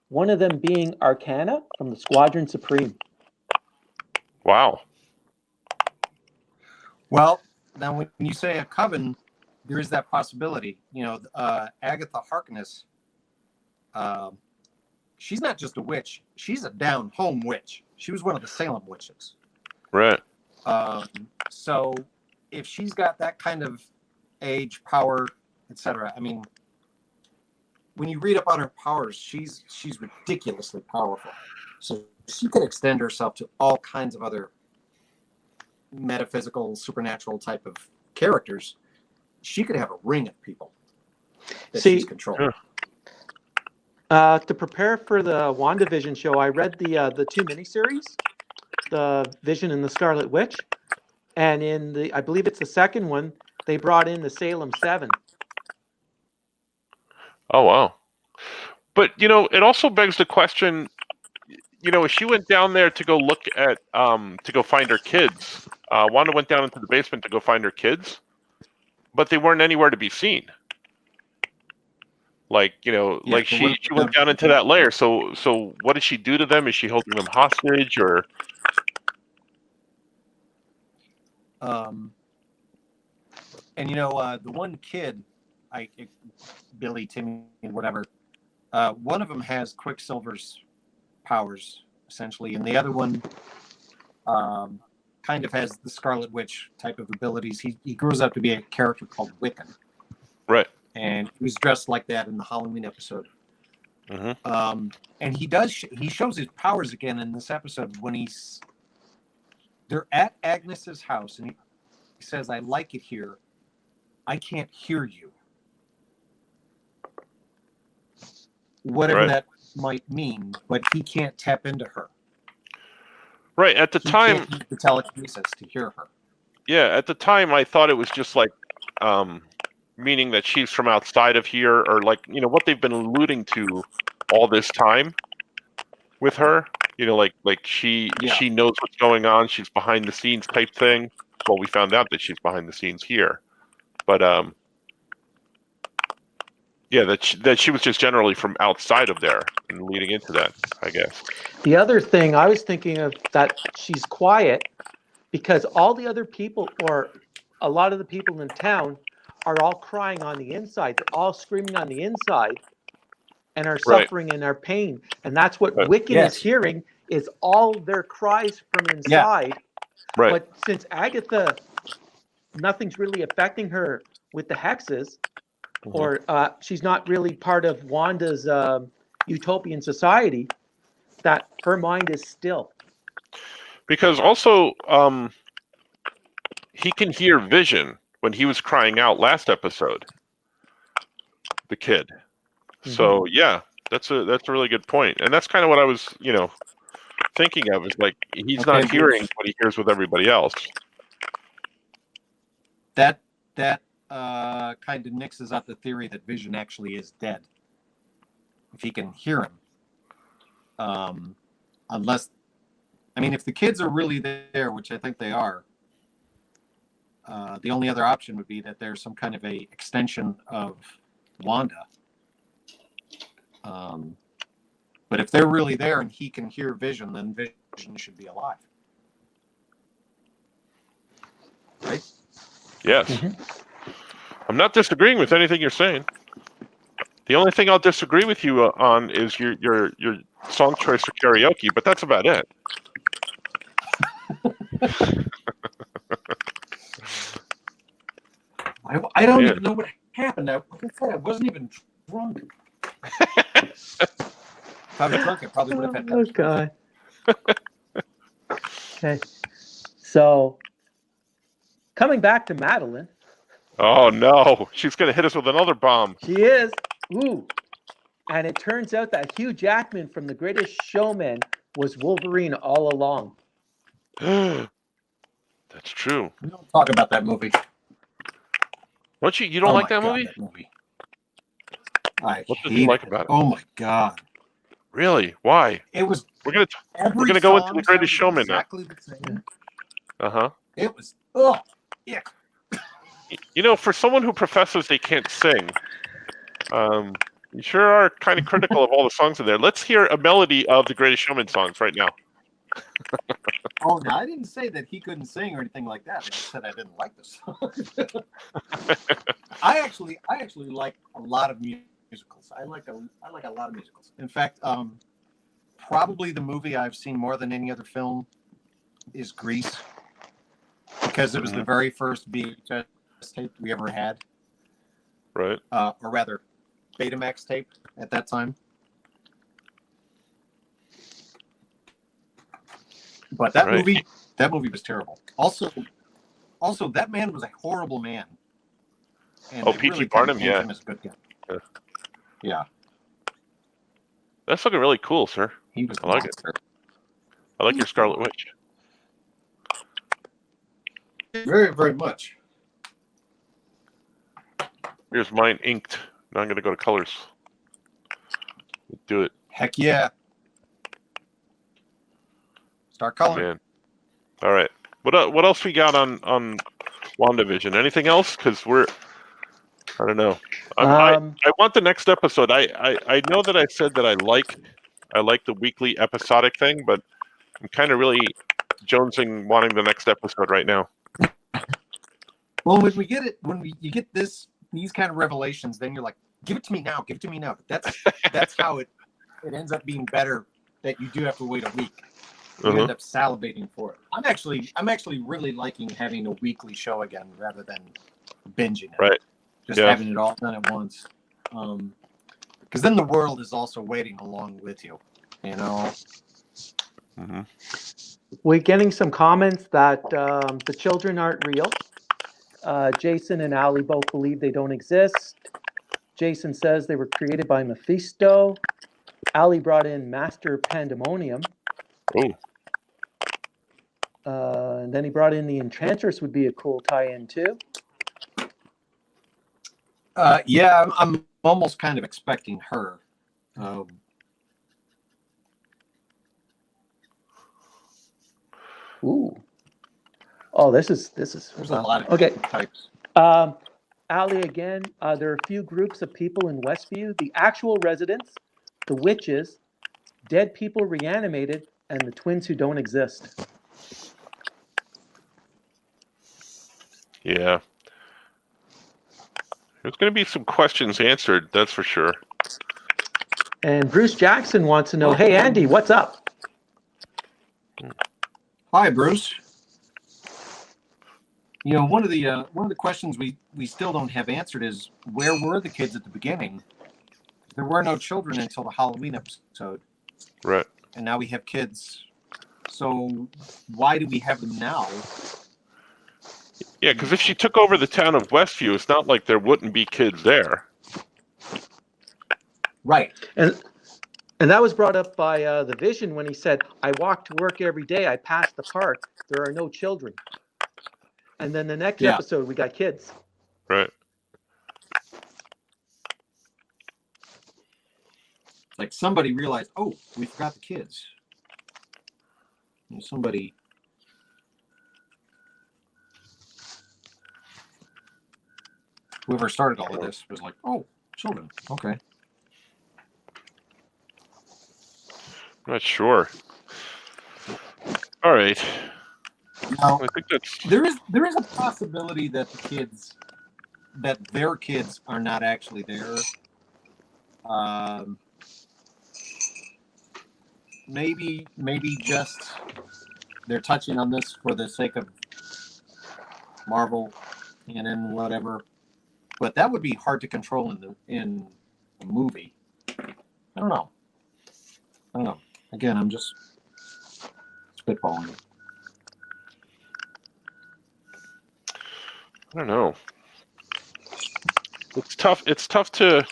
one of them being Arcana from the Squadron Supreme. Wow. Well, now when you say a coven, there is that possibility. Agatha Harkness, she's not just a witch. She's a down-home witch. She was one of the Salem witches. Right. So if she's got that kind of age, power, etc., I mean, when you read about her powers, she's ridiculously powerful. So she could extend herself to all kinds of other metaphysical, supernatural type of characters. She could have a ring of people that she's controlling. To prepare for the WandaVision show, I read the 2 miniseries, the Vision and the Scarlet Witch, and in I believe it's the second one, they brought in the Salem 7. Oh wow. But it also begs the question. If she went down there to go look at to go find her kids, Wanda went down into the basement to go find her kids, but they weren't anywhere to be seen. Like she went down into that lair. So what did she do to them? Is she holding them hostage or? And the one kid, Billy, Timmy, whatever, one of them has Quicksilver's powers essentially, and the other one kind of has the Scarlet Witch type of abilities. He grows up to be a character called Wiccan, right? And he was dressed like that in the Halloween episode. Mm-hmm. And he shows his powers again in this episode when they're at Agnes's house, and he says, "I like it here. I can't hear you." Whatever that might mean, but he can't tap into her. Right. At the time, can't use the telekinesis to hear her. Yeah, at the time I thought it was just like meaning that she's from outside of here, or like what they've been alluding to all this time with her. Like she knows what's going on. She's behind the scenes type thing. Well, we found out that she's behind the scenes here, but yeah, that she was just generally from outside of there and leading into that, I guess. The other thing I was thinking of, that she's quiet because all the other people, or a lot of the people in town, are all crying on the inside. They're all screaming on the inside and are suffering and are pain. And that's what Wiccan is hearing, is all their cries from inside. Yeah. Right. But since Agatha, nothing's really affecting her with the hexes, or she's not really part of Wanda's utopian society, that her mind is still. Because also, he can hear Vision when he was crying out last episode. The kid. So yeah, that's a really good point, and that's kind of what I was thinking of, is like he's not hearing what he hears with everybody else. That kind of nixes out the theory that Vision actually is dead. If he can hear him, unless, I mean, if the kids are really there, which I think they are, the only other option would be that there's some kind of a extension of Wanda. But if they're really there and he can hear Vision, then Vision should be alive. Right? Yes. I'm not disagreeing with anything you're saying. The only thing I'll disagree with you on is your song choice for karaoke, but that's about it. I don't even know what happened. Like I said, I wasn't even drunk. If I was drunk, I probably would have had. Oh, God. Okay. So, coming back to Madeline, Oh no, she's gonna hit us with another bomb. She is. Ooh. And it turns out that Hugh Jackman from The Greatest Showman was Wolverine all along. That's true. We don't talk about that movie. Don't you? You don't Oh like my that God, movie? That movie. I What did you hated like it. about it? Oh my God. Really? Why? It was We're gonna every gonna go into song The Greatest sounded Showman now. exactly the same. Uh-huh. It was yeah. You know, for someone who professes they can't sing, you sure are kind of critical of all the songs in there. Let's hear a melody of the Greatest Showman songs right now. Oh, no, I didn't say that he couldn't sing or anything like that. I just said I didn't like the song. I actually like a lot of musicals. I like a lot of musicals. In fact, probably the movie I've seen more than any other film is Grease, because it was the very first VHS tape we ever had, Right. or rather, Betamax tape at that time. But that movie was terrible. Also, that man was a horrible man. And they P.T. really Barnum, painted yeah. him as a good guy. Yeah. That's looking really cool, sir. He was I like it. I like your Scarlet Witch. Very, very much. Here's mine inked. Now I'm gonna go to colors. Do it. Heck yeah. Start coloring. Man. All right. What else we got on WandaVision? Anything else? Because I don't know. I want the next episode. I know that I said that I like the weekly episodic thing, but I'm kind of really jonesing wanting the next episode right now. Well, when you get these kind of revelations, then you're like, give it to me now. But that's how it ends up being better. That you do have to wait a week. You end up salivating for it. I'm actually really liking having a weekly show again rather than binging it. Right. Just having it all done at once. Because then the world is also waiting along with you. You know. Mm-hmm. We're getting some comments that the children aren't real. Jason and Allie both believe they don't exist. Jason says they were created by Mephisto. Allie brought in Master Pandemonium. Oh. And then he brought in the Enchantress, would be a cool tie-in too. Yeah, I'm almost kind of expecting her. Ooh. Oh, this is. There's a lot of types. Allie again. There are a few groups of people in Westview: the actual residents, the witches, dead people reanimated, and the twins who don't exist. Yeah. There's going to be some questions answered, that's for sure. And Bruce Jackson wants to know, hey, Andy, what's up? Hi, Bruce. You know, one of the questions we still don't have answered is, where were the kids at the beginning? There were no children until the Halloween episode. Right. And now we have kids. So why do we have them now? Yeah, because if she took over the town of Westview, it's not like there wouldn't be kids there. Right. And that was brought up by the Vision when he said, I walk to work every day. I pass the park. There are no children. And then the next episode, we got kids. Right. Like somebody realized, oh, we forgot the kids. You know, somebody. Whoever started all of this was like, oh, children. Okay. Not sure. All right. Now, I think that's... there is a possibility that their kids are not actually there. Maybe just they're touching on this for the sake of Marvel and then whatever. But that would be hard to control in a movie. I don't know. Again, I'm just spitballing. I don't know. It's tough. It's tough to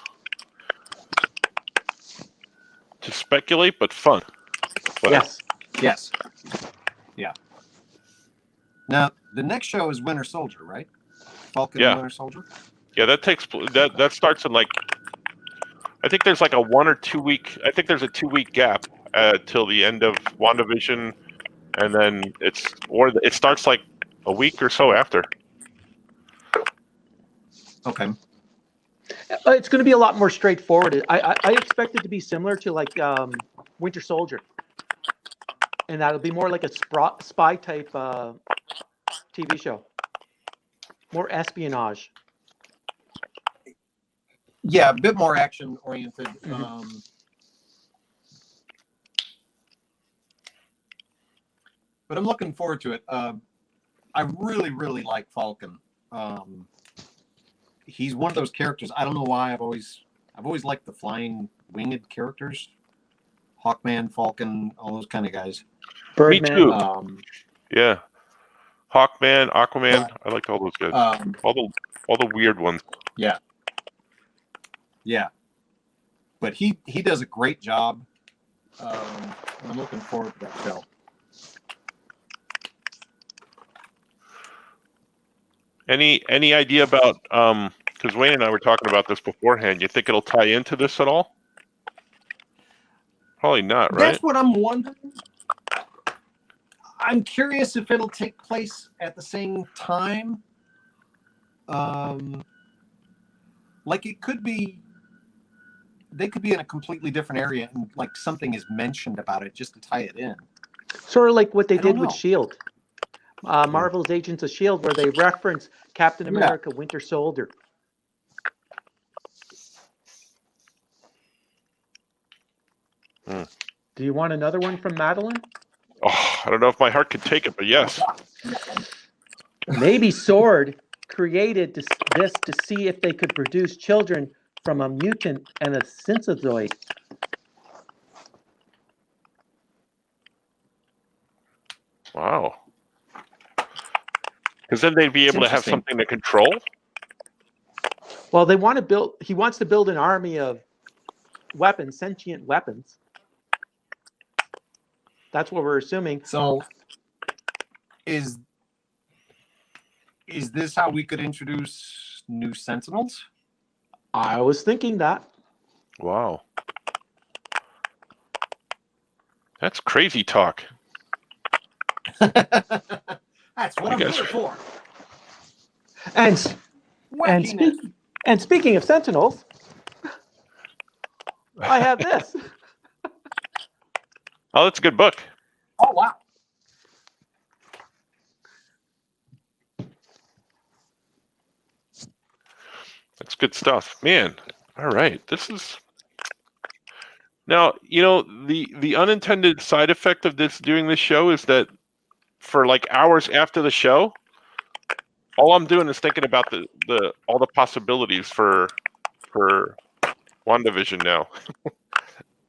speculate, but fun. But Yes. Yeah. Now the next show is Winter Soldier, right? Falcon and Winter Soldier. Yeah, that starts in like, I think there's like a 1 or 2 week. I think there's a 2-week gap till the end of WandaVision, and then it starts like a week or so after. Okay. It's going to be a lot more straightforward. I expect it to be similar to like Winter Soldier, and that'll be more like a spy type TV show, more espionage. Yeah, a bit more action oriented. But I'm looking forward to it. I really, really like Falcon. He's one of those characters. I don't know why I've always liked the flying winged characters. Hawkman, Falcon, all those kind of guys. Birdman. Me too. Yeah. Hawkman, Aquaman. I like all those guys. All the weird ones. Yeah. Yeah. But he does a great job. I'm looking forward to that show. Any idea about because Wayne and I were talking about this beforehand, you think it'll tie into this at all? Probably not, right? That's what I'm wondering. I'm curious if it'll take place at the same time. Like it could be, they could be in a completely different area and like something is mentioned about it just to tie it in. Sort of like what they did with know. S.H.I.E.L.D. Marvel's Agents of S.H.I.E.L.D., where they reference Captain America, Winter Soldier. Do you want another one from Madeline? Oh, I don't know if my heart could take it, but yes. Maybe Sword created this to see if they could produce children from a mutant and a synthezoid. Wow. Because then they'd be able to have something to control. Well, they want to build. He wants to build an army of weapons, sentient weapons. That's what we're assuming. So, is this how we could introduce new Sentinels? I was thinking that. Wow. That's crazy talk. That's what I'm here for. And speaking of Sentinels, I have this. Oh, that's a good book. Oh, wow. That's good stuff. Man, all right. This is... Now, you know, the unintended side effect of doing this show is that for like hours after the show, all I'm doing is thinking about all the possibilities for WandaVision now.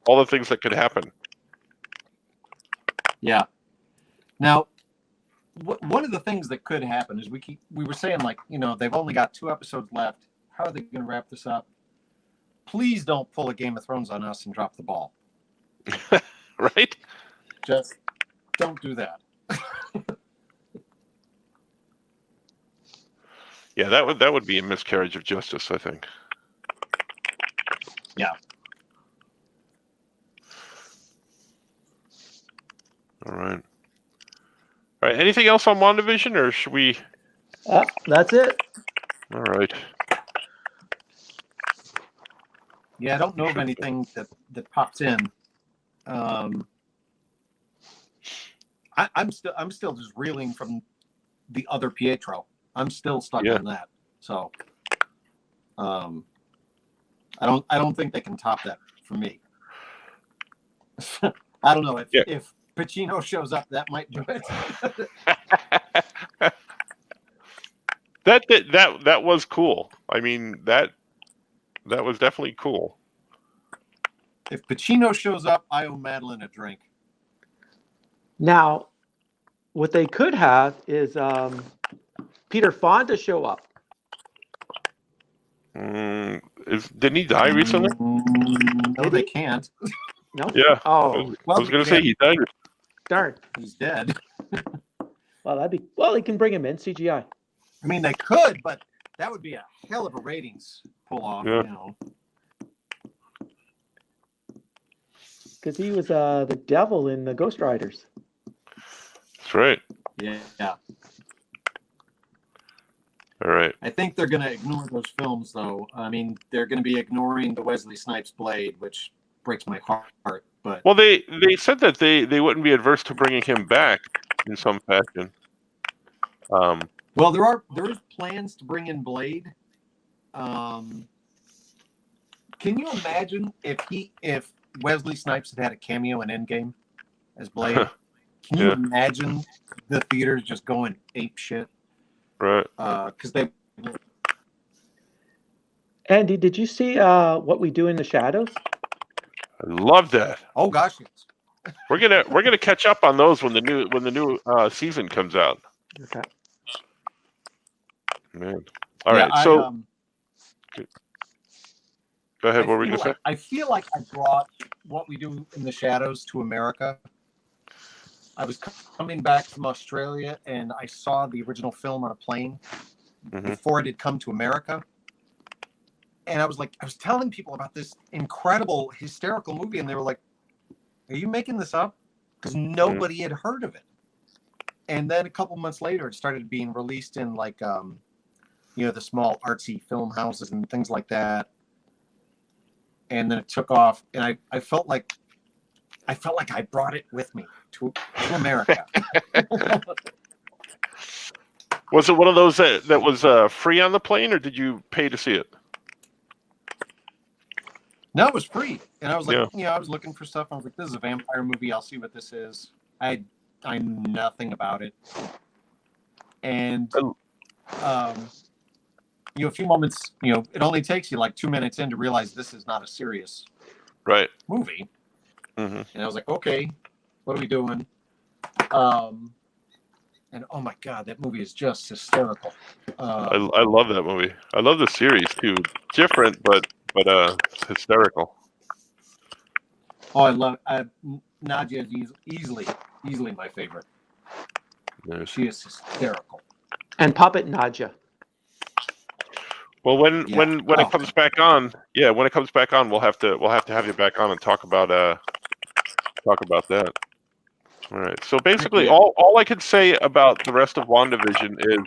All the things that could happen. Yeah. Now, one of the things that could happen is we were saying, like, you know, they've only got 2 episodes left. How are they going to wrap this up? Please don't pull a Game of Thrones on us and drop the ball. Right? Just don't do that. Yeah, that would be a miscarriage of justice, I think. Yeah. All right. All right. Anything else on WandaVision, or should we? That's it. All right. Yeah, I don't know of anything that pops in. I'm still just reeling from the other Pietro. I'm still stuck on that. So, I don't think they can top that for me. I don't know if Pacino shows up, that might do it. That was cool. I mean, that was definitely cool. If Pacino shows up, I owe Madeline a drink. Now, what they could have is Peter Fonda show up. Didn't he die recently? No, they can't. No. Yeah. Oh, I Well, was going to say he died. darn. he's dead. Well, that'd be. Well, he can bring him in CGI. I mean, they could, but that would be a hell of a ratings pull off. Yeah. You know. Because he was the devil in the Ghost Riders. That's right. Yeah. All right. I think they're going to ignore those films, though. I mean, they're going to be ignoring the Wesley Snipes Blade, which breaks my heart. But Well, they said that they wouldn't be adverse to bringing him back in some fashion. well, there is plans to bring in Blade. Can you imagine if Wesley Snipes had a cameo in Endgame as Blade? Can you Yeah. imagine the theaters just going ape shit? Right. Because they. Andy, did you see What We Do in the Shadows? I love that. Oh gosh, yes. We're gonna catch up on those when the new season comes out. Okay. Man. All right. So go ahead. What were you gonna say? I feel like I brought What We Do in the Shadows to America. I was coming back from Australia and I saw the original film on a plane before it had come to America. And I was telling people about this incredible, hysterical movie, and they were like, "Are you making this up?" Because nobody had heard of it. And then a couple months later, it started being released in like, the small artsy film houses and things like that. And then it took off, and I felt like I brought it with me to America. Was it one of those that was free on the plane, or did you pay to see it? No, it was free, and I was like, Yeah. I was looking for stuff. I was like, this is a vampire movie. I'll see what this is. I know nothing about it, and a few moments, it only takes you like 2 minutes in to realize this is not a serious Right. movie. Mm-hmm. And I was like, okay, what are we doing? And oh my god, that movie is just hysterical. I love that movie. I love the series too. Different, but hysterical. Oh, I love Nadia is easily my favorite. Yes. She is hysterical. And Puppet Nadja. Well, when it comes back on, when it comes back on, we'll have to have you back on and talk about that. All right. So basically, all I could say about the rest of WandaVision is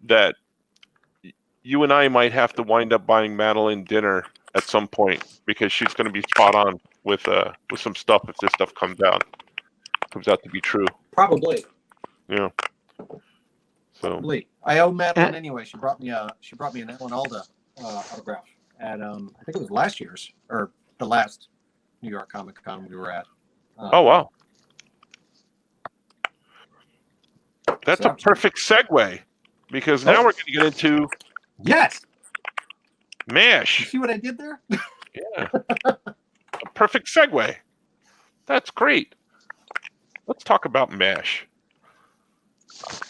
that you and I might have to wind up buying Madeline dinner at some point because she's going to be spot on with some stuff if this stuff comes out to be true. Probably. Yeah. So Probably. I owe Madeline anyway. She brought me an Ellen Alda autograph at I think it was last year's or the last New York Comic Con we were at. oh wow. That's a perfect segue because now we're going to get into MASH. You see what I did there? Yeah. A perfect segue. That's great. Let's talk about MASH.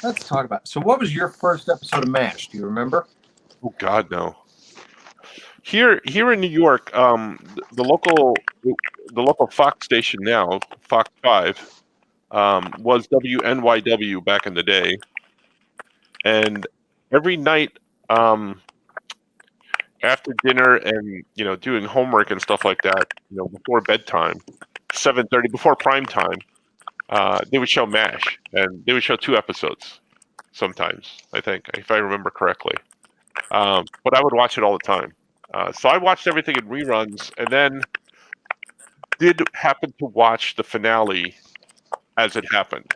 Let's talk about. So, what was your first episode of MASH? Do you remember? Oh God, no. Here in New York, the local Fox station now, Fox 5, was WNYW back in the day, and every night after dinner and doing homework and stuff like that, before bedtime, 7:30 before prime time, they would show MASH, and they would show 2 episodes sometimes, I think, if I remember correctly. But I would watch it all the time. So I watched everything in reruns, and then did happen to watch the finale as it happened,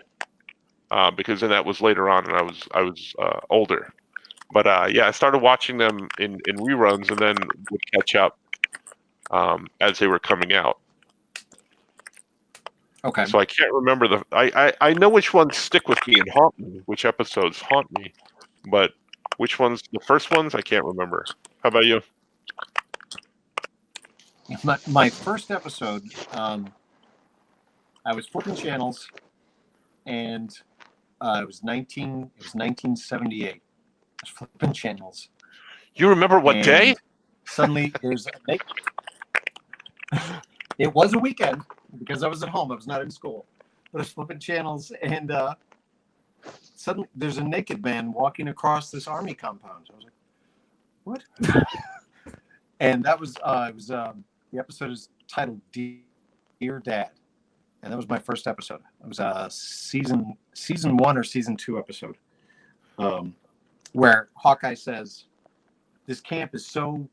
because then that was later on, and I was older. But I started watching them in reruns, and then would catch up as they were coming out. Okay. So I can't remember I know which ones stick with me and haunt me, which episodes haunt me, but which ones, the first ones, I can't remember. How about you? My first episode, I was flipping channels, and it was 1978. I was flipping channels. You remember what And day? Suddenly, there's it was a weekend because I was at home. I was not in school. But I was flipping channels, and suddenly there's a naked man walking across this army compound. I was like, "What?" And that was the episode is titled "Dear Dad," and that was my first episode. It was season 1 or season 2 episode, where Hawkeye says, "This camp is so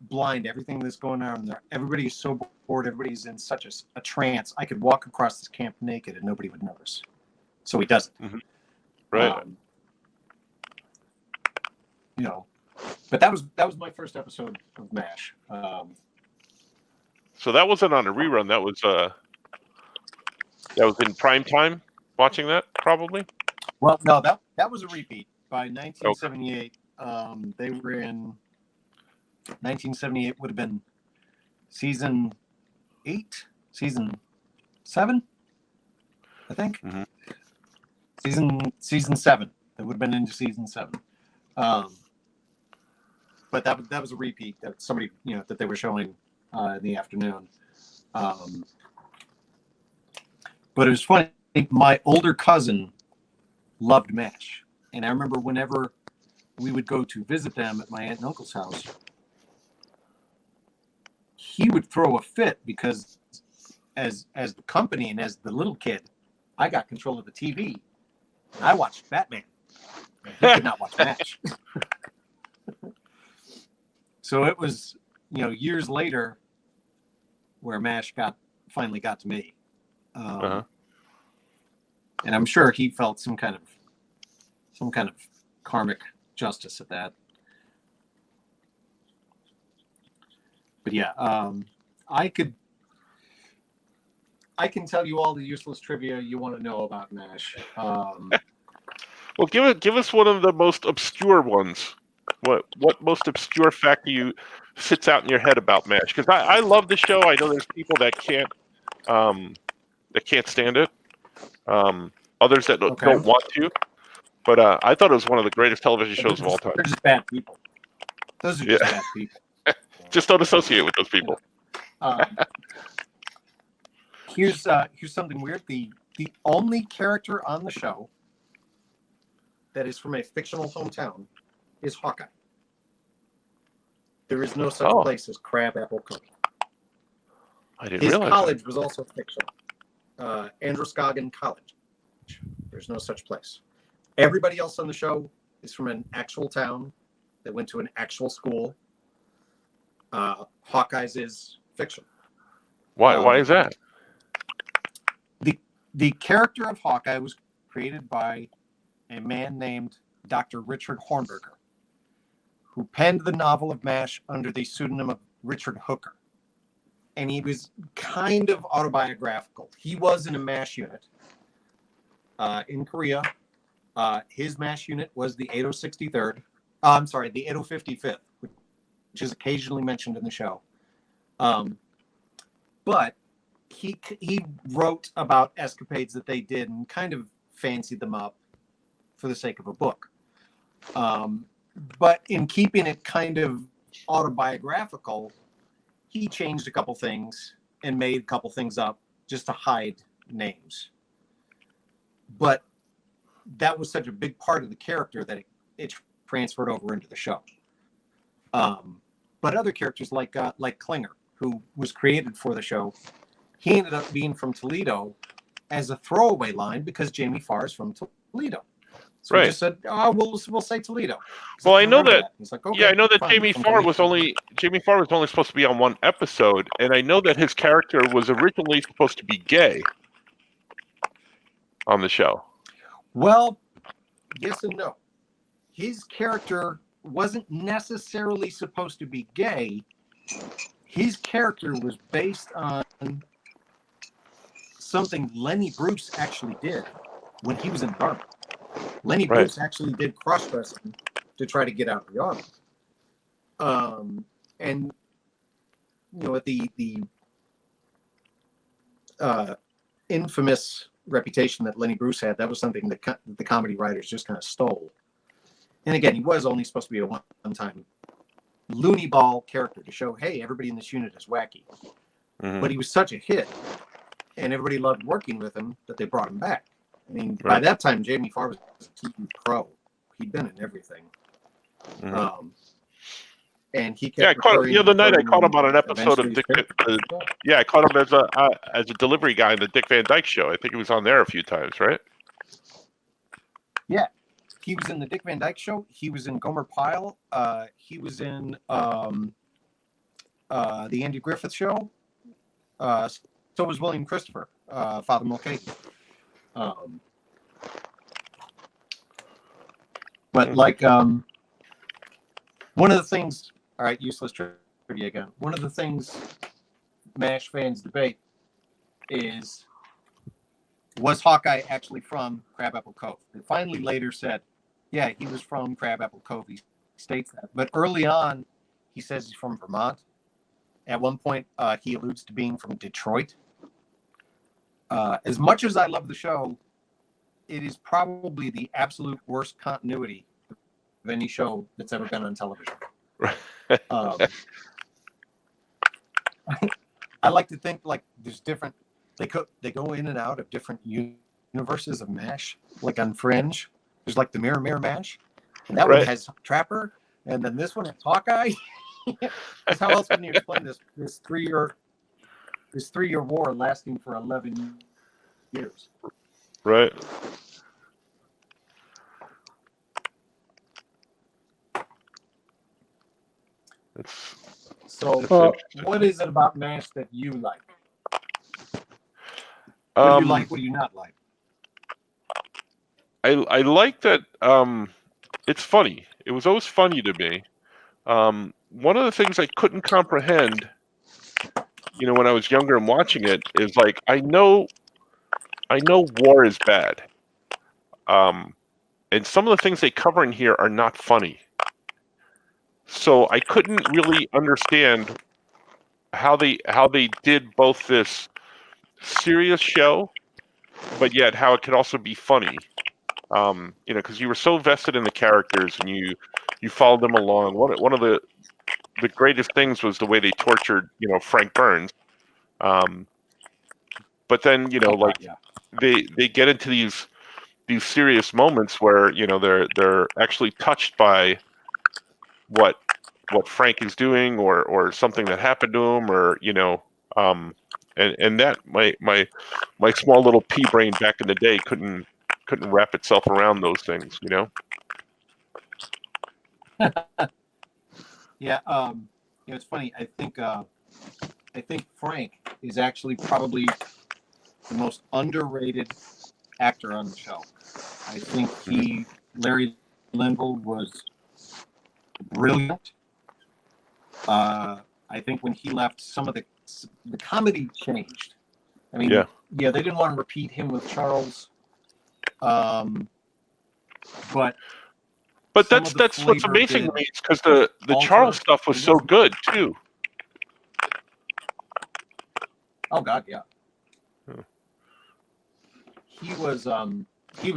blind, everything that's going on there. Everybody is so bored. Everybody's in such a trance. I could walk across this camp naked and nobody would notice." So he does it. Mm-hmm. Right. You know, but that was my first episode of MASH. So that wasn't on a rerun. That was in prime time. Watching that probably. Well, no, that was a repeat by 1978. They were in 1978 would have been season 8, season 7, I think. Mm-hmm. Season 7. They would have been into season 7. But that was a repeat that somebody, that they were showing in the afternoon. But it was funny. My older cousin loved MASH, and I remember whenever we would go to visit them at my aunt and uncle's house, he would throw a fit because as the company and as the little kid, I got control of the TV. I watched Batman. He could not watch MASH. So it was, years later where MASH finally got to me. And I'm sure he felt some kind of karmic justice at that. But yeah, I can tell you all the useless trivia you want to know about MASH. Well, give us one of the most obscure ones. What most obscure fact sits out in your head about MASH? Because I love the show. I know there's people that can't stand it. Others that don't want to. But I thought it was one of the greatest television shows of all time. They're just bad people. Those are just bad people. Just don't associate with those people. Here's something weird. The only character on the show that is from a fictional hometown is Hawkeye. There is no such place as Crabapple Cookie. I didn't His realize college was also fictional. Androscoggin College. There's no such place. Everybody else on the show is from an actual town that went to an actual school. Hawkeye's is fiction. Why is that? The character of Hawkeye was created by a man named Dr. Richard Hornberger, who penned the novel of MASH under the pseudonym of Richard Hooker. And he was kind of autobiographical. He was in a MASH unit in Korea. His MASH unit was the 8063rd. The 8055th, which is occasionally mentioned in the show. But he wrote about escapades that they did and kind of fancied them up for the sake of a book. But in keeping it kind of autobiographical, he changed a couple things and made a couple things up just to hide names. But that was such a big part of the character that it transferred over into the show. But other characters like Klinger, who was created for the show, he ended up being from Toledo as a throwaway line because Jamie Farr is from Toledo. So we just said, we'll say Toledo. Well, I know that. He's like, okay, yeah, I know that fine, Jamie Farr was only supposed to be on one episode, and I know that his character was originally supposed to be gay on the show. Well, yes and no. His character wasn't necessarily supposed to be gay. His character was based on something Lenny Bruce actually did when he was in the Army. Lenny Bruce actually did cross-dressing to try to get out of the Army. And the infamous reputation that Lenny Bruce had, that was something that the comedy writers just kind of stole. And again, he was only supposed to be a one-time loony ball character to show, hey, everybody in this unit is wacky. Mhm. But he was such a hit, and everybody loved working with him that they brought him back. I mean, by Right. that time, Jamie Farr was a TV pro. He'd been in everything. Mhm. And he kept Yeah, I caught the other night. I caught him on an episode of Dick. Yeah, I caught him as a delivery guy in the Dick Van Dyke Show. I think he was on there a few times, right? Yeah, he was in the Dick Van Dyke Show. He was in Gomer Pyle. He was in the Andy Griffith Show. So was William Christopher, Father Mulcahy. But like one of the things, all right, useless trivia again. One of the things MASH fans debate is, was Hawkeye actually from Crabapple Cove? They finally later said, yeah, he was from Crabapple Cove. He states that. But early on, he says he's from Vermont. At one point, he alludes to being from Detroit. As much as I love the show, it is probably the absolute worst continuity of any show that's ever been on television. I like to think like there's different. They go in and out of different universes of MASH. Like on Fringe, there's like the Mirror MASH, and that one has Trapper, and then this one has Hawkeye. How else can you explain this 3-year war lasting for 11 years? Right. So, what is it about MASH that you like? What do you like? What do you not like? I like that. It's funny. It was always funny to me. One of the things I couldn't comprehend, when I was younger and watching it, is like I know war is bad, and some of the things they cover in here are not funny. So I couldn't really understand how they did both this serious show, but yet how it could also be funny. Because you were so vested in the characters and you followed them along. One of the greatest things was the way they tortured, Frank Burns. But then, they get into these serious moments where, they're actually touched by what Frank is doing or something that happened to him, or, and that my small little pea brain back in the day couldn't wrap itself around those things, Yeah, it's funny. I think Frank is actually probably the most underrated actor on the show. I think Larry Linville was brilliant. I think when he left, some of the comedy changed. I mean, they didn't want to repeat him with Charles. But that's what's amazing to me, is because the Charles stuff was so good too. Oh God, yeah. He was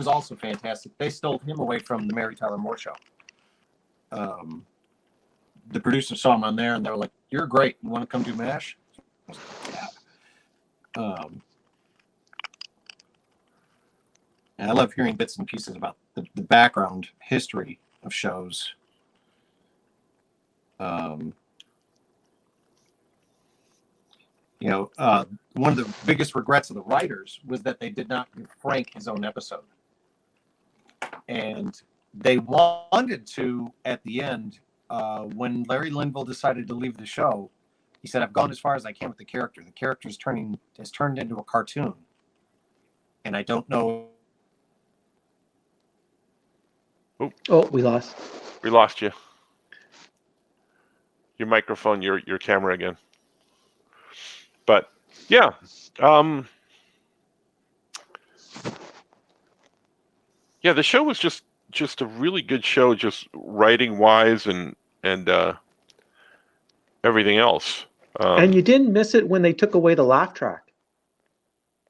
also fantastic. They stole him away from the Mary Tyler Moore Show. The producers saw him on there, and they were like, "You're great. You want to come do MASH?" Yeah. And I love hearing bits and pieces about the background history of shows. One of the biggest regrets of the writers was that they did not give Frank his own episode. And they wanted to at the end, when Larry Linville decided to leave the show, he said, "I've gone as far as I can with the character. The character has turned into a cartoon. And I don't know." Oh, we lost you. Your microphone, your camera again. But yeah, the show was just a really good show, just writing wise and everything else. And you didn't miss it when they took away the laugh track.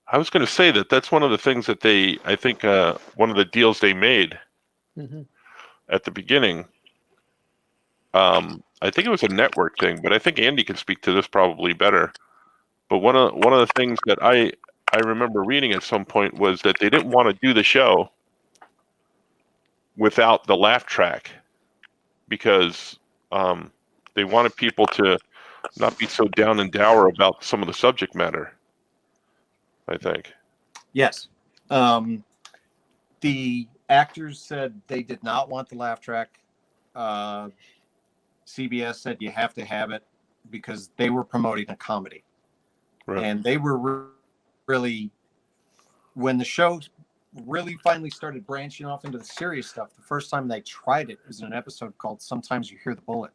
I was going to say that's one of the things that I think one of the deals they made. Mm-hmm. at the beginning. I think it was a network thing, but I think Andy can speak to this probably better. But one of the things that I remember reading at some point was that they didn't want to do the show without the laugh track because they wanted people to not be so down and dour about some of the subject matter, I think. Yes. The actors said they did not want the laugh track. CBS said you have to have it because they were promoting a comedy. Right. And they were really, when the show really finally started branching off into the serious stuff, the first time they tried it was in an episode called Sometimes You Hear the Bullet,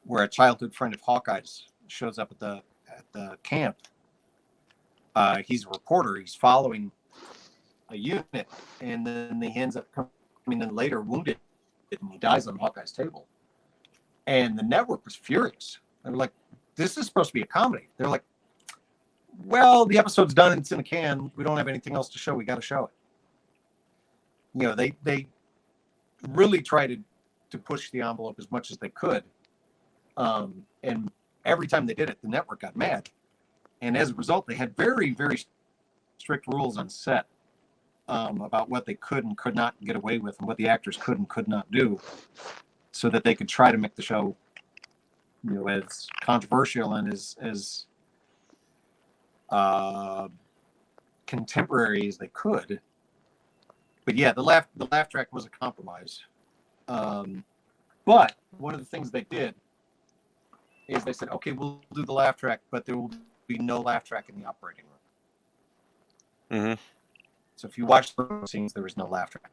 where a childhood friend of Hawkeye's shows up at the camp. He's a reporter. He's following a unit, and then he ends up coming in later wounded, and he dies on Hawkeye's table. And the network was furious. They were like, this is supposed to be a comedy. They're like, well, the episode's done. It's in a can. We don't have anything else to show. We got to show it. You know, they really tried to push the envelope as much as they could. And every time they did it, the network got mad. And as a result, they had very, very strict rules on set about what they could and could not get away with and what the actors could and could not do so that they could try to make the show, you know, as controversial and as contemporary as they could. But yeah, the laugh track was a compromise. But one of the things they did is they said, okay, we'll do the laugh track, but there will be no laugh track in the operating room. Mm-hmm. So if you watch the scenes, there was no laugh track.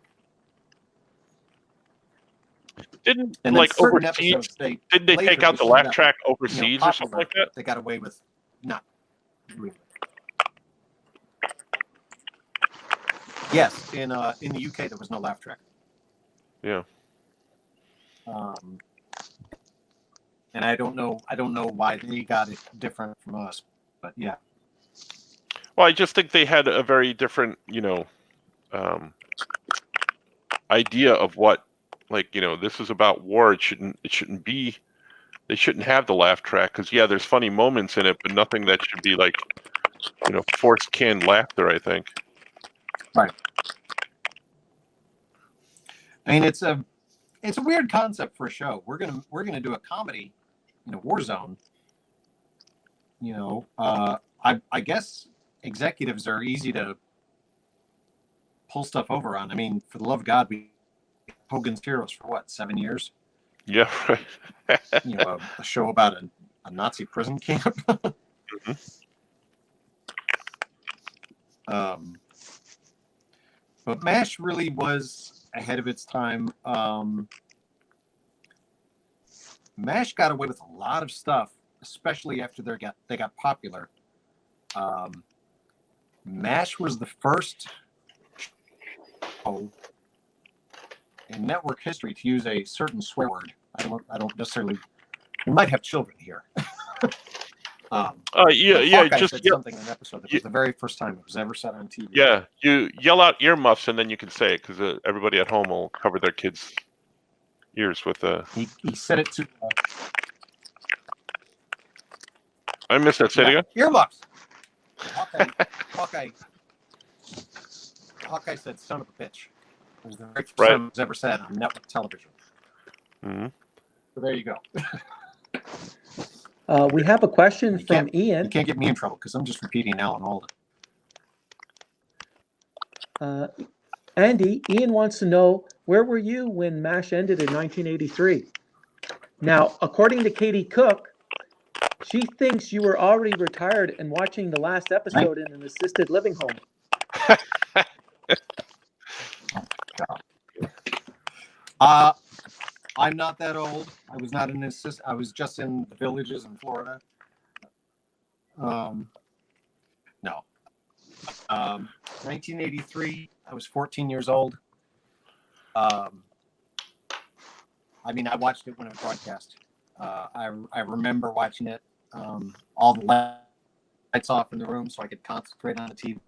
Didn't And like certain overseas? episodes, Did they take out the laugh track overseas or something like that? They got away with not really. Yes, in the UK there was no laugh track. Yeah. And I don't know why they got it different from us, but yeah. Well, I just think they had a very different, you know, idea of what, like, you know, this is about war. It shouldn't be. They shouldn't have the laugh track because yeah, there's funny moments in it, but nothing that should be like, you know, forced canned laughter. I think. Right. I mean, it's a weird concept for a show. We're gonna do a comedy in a war zone. You know, I guess executives are easy to pull stuff over on. I mean, for the love of God, we Hogan's Heroes for what, 7 years? Yeah. Right. You know, a show about a Nazi prison camp. Mm-hmm. But MASH really was ahead of its time. MASH got away with a lot of stuff, especially after they got popular. MASH was the first show in network history to use a certain swear word. I don't necessarily. We might have children here. Yeah. Just said something in an episode that was the very first time it was ever said on TV. Yeah, you yell out earmuffs and then you can say it because everybody at home will cover their kids' ears with a. He said it to. I missed that. Say it again. Earmuffs. Hawkeye said, "Son of a bitch." It was the very first time it was ever said on network television. Mm-hmm. So there you go. We have a question from Ian. You can't get me in trouble because I'm just repeating Alan Alda. Andy, Ian wants to know, where were you when MASH ended in 1983? Now, according to Katie Cook, she thinks you were already retired and watching the last episode in an assisted living home. I'm not that old. I was not an assist. I was just in the villages in Florida. No. 1983. I was 14 years old. I mean, I watched it when it was broadcast. I remember watching it. All the lights off in the room so I could concentrate on the TV.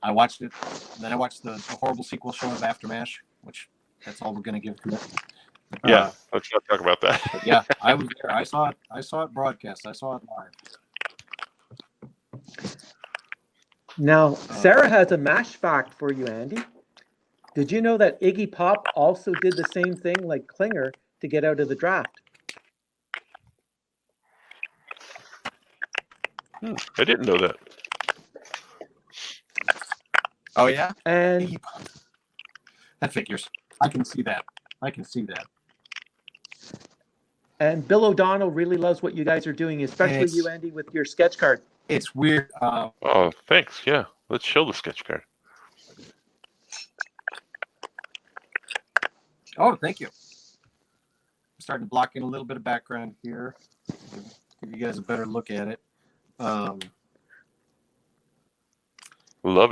I watched it. And then I watched the horrible sequel show of Aftermath, which that's all we're going to give to it. Yeah, let's not talk about that. But yeah, I was there. I saw it. I saw it broadcast. I saw it live. Now, Sarah has a MASH fact for you, Andy. Did you know that Iggy Pop also did the same thing like Klinger to get out of the draft? I didn't know that. Oh yeah, And that figures. I can see that. I can see that. And Bill O'Donnell really loves what you guys are doing, especially you, Andy, with your sketch card. It's weird. Oh, thanks. Yeah, let's show the sketch card. Oh, thank you. I'm starting to block in a little bit of background here. Give you guys a better look at it. Love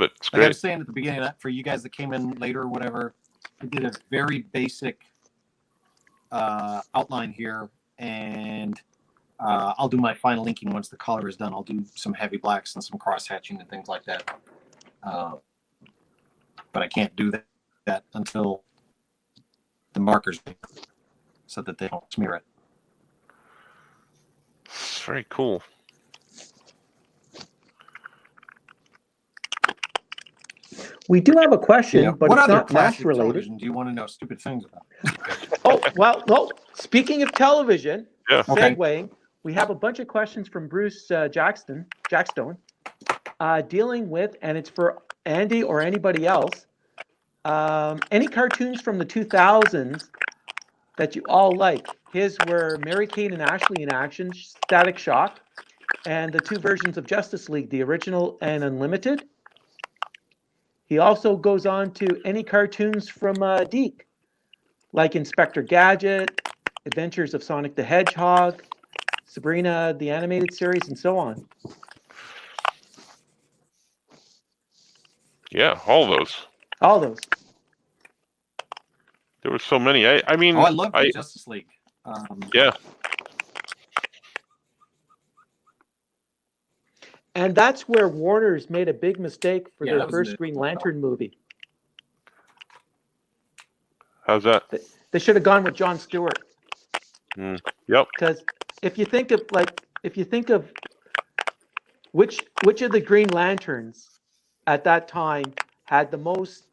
it. It's like I was great. saying at the beginning, that for you guys that came in later or whatever, I did a very basic outline here, and I'll do my final inking once the color is done. I'll do some heavy blacks and some cross hatching and things like that. But I can't do that until the markers, so that they don't smear it. It's very cool. We do have a question, but what it's other not MASH classic related. television do you want to know stupid things about? Oh, well, no. Speaking of television, Yeah. segueing, we have a bunch of questions from Bruce Jackstone, dealing with, and it's for Andy or anybody else, any cartoons from the 2000s that you all like. His were Mary-Kate and Ashley in action, Static Shock, and the two versions of Justice League, the original and Unlimited. He also goes on to any cartoons from Deke, like Inspector Gadget, Adventures of Sonic the Hedgehog, Sabrina the Animated Series, and so on. Yeah, all those. All those. There were so many. I mean, I love the Justice League. Yeah. And that's where Warner's made a big mistake for Yeah, their first Green Lantern movie. How's that? They should have gone with Jon Stewart. Yep. Because if you think of which of the Green Lanterns at that time had the most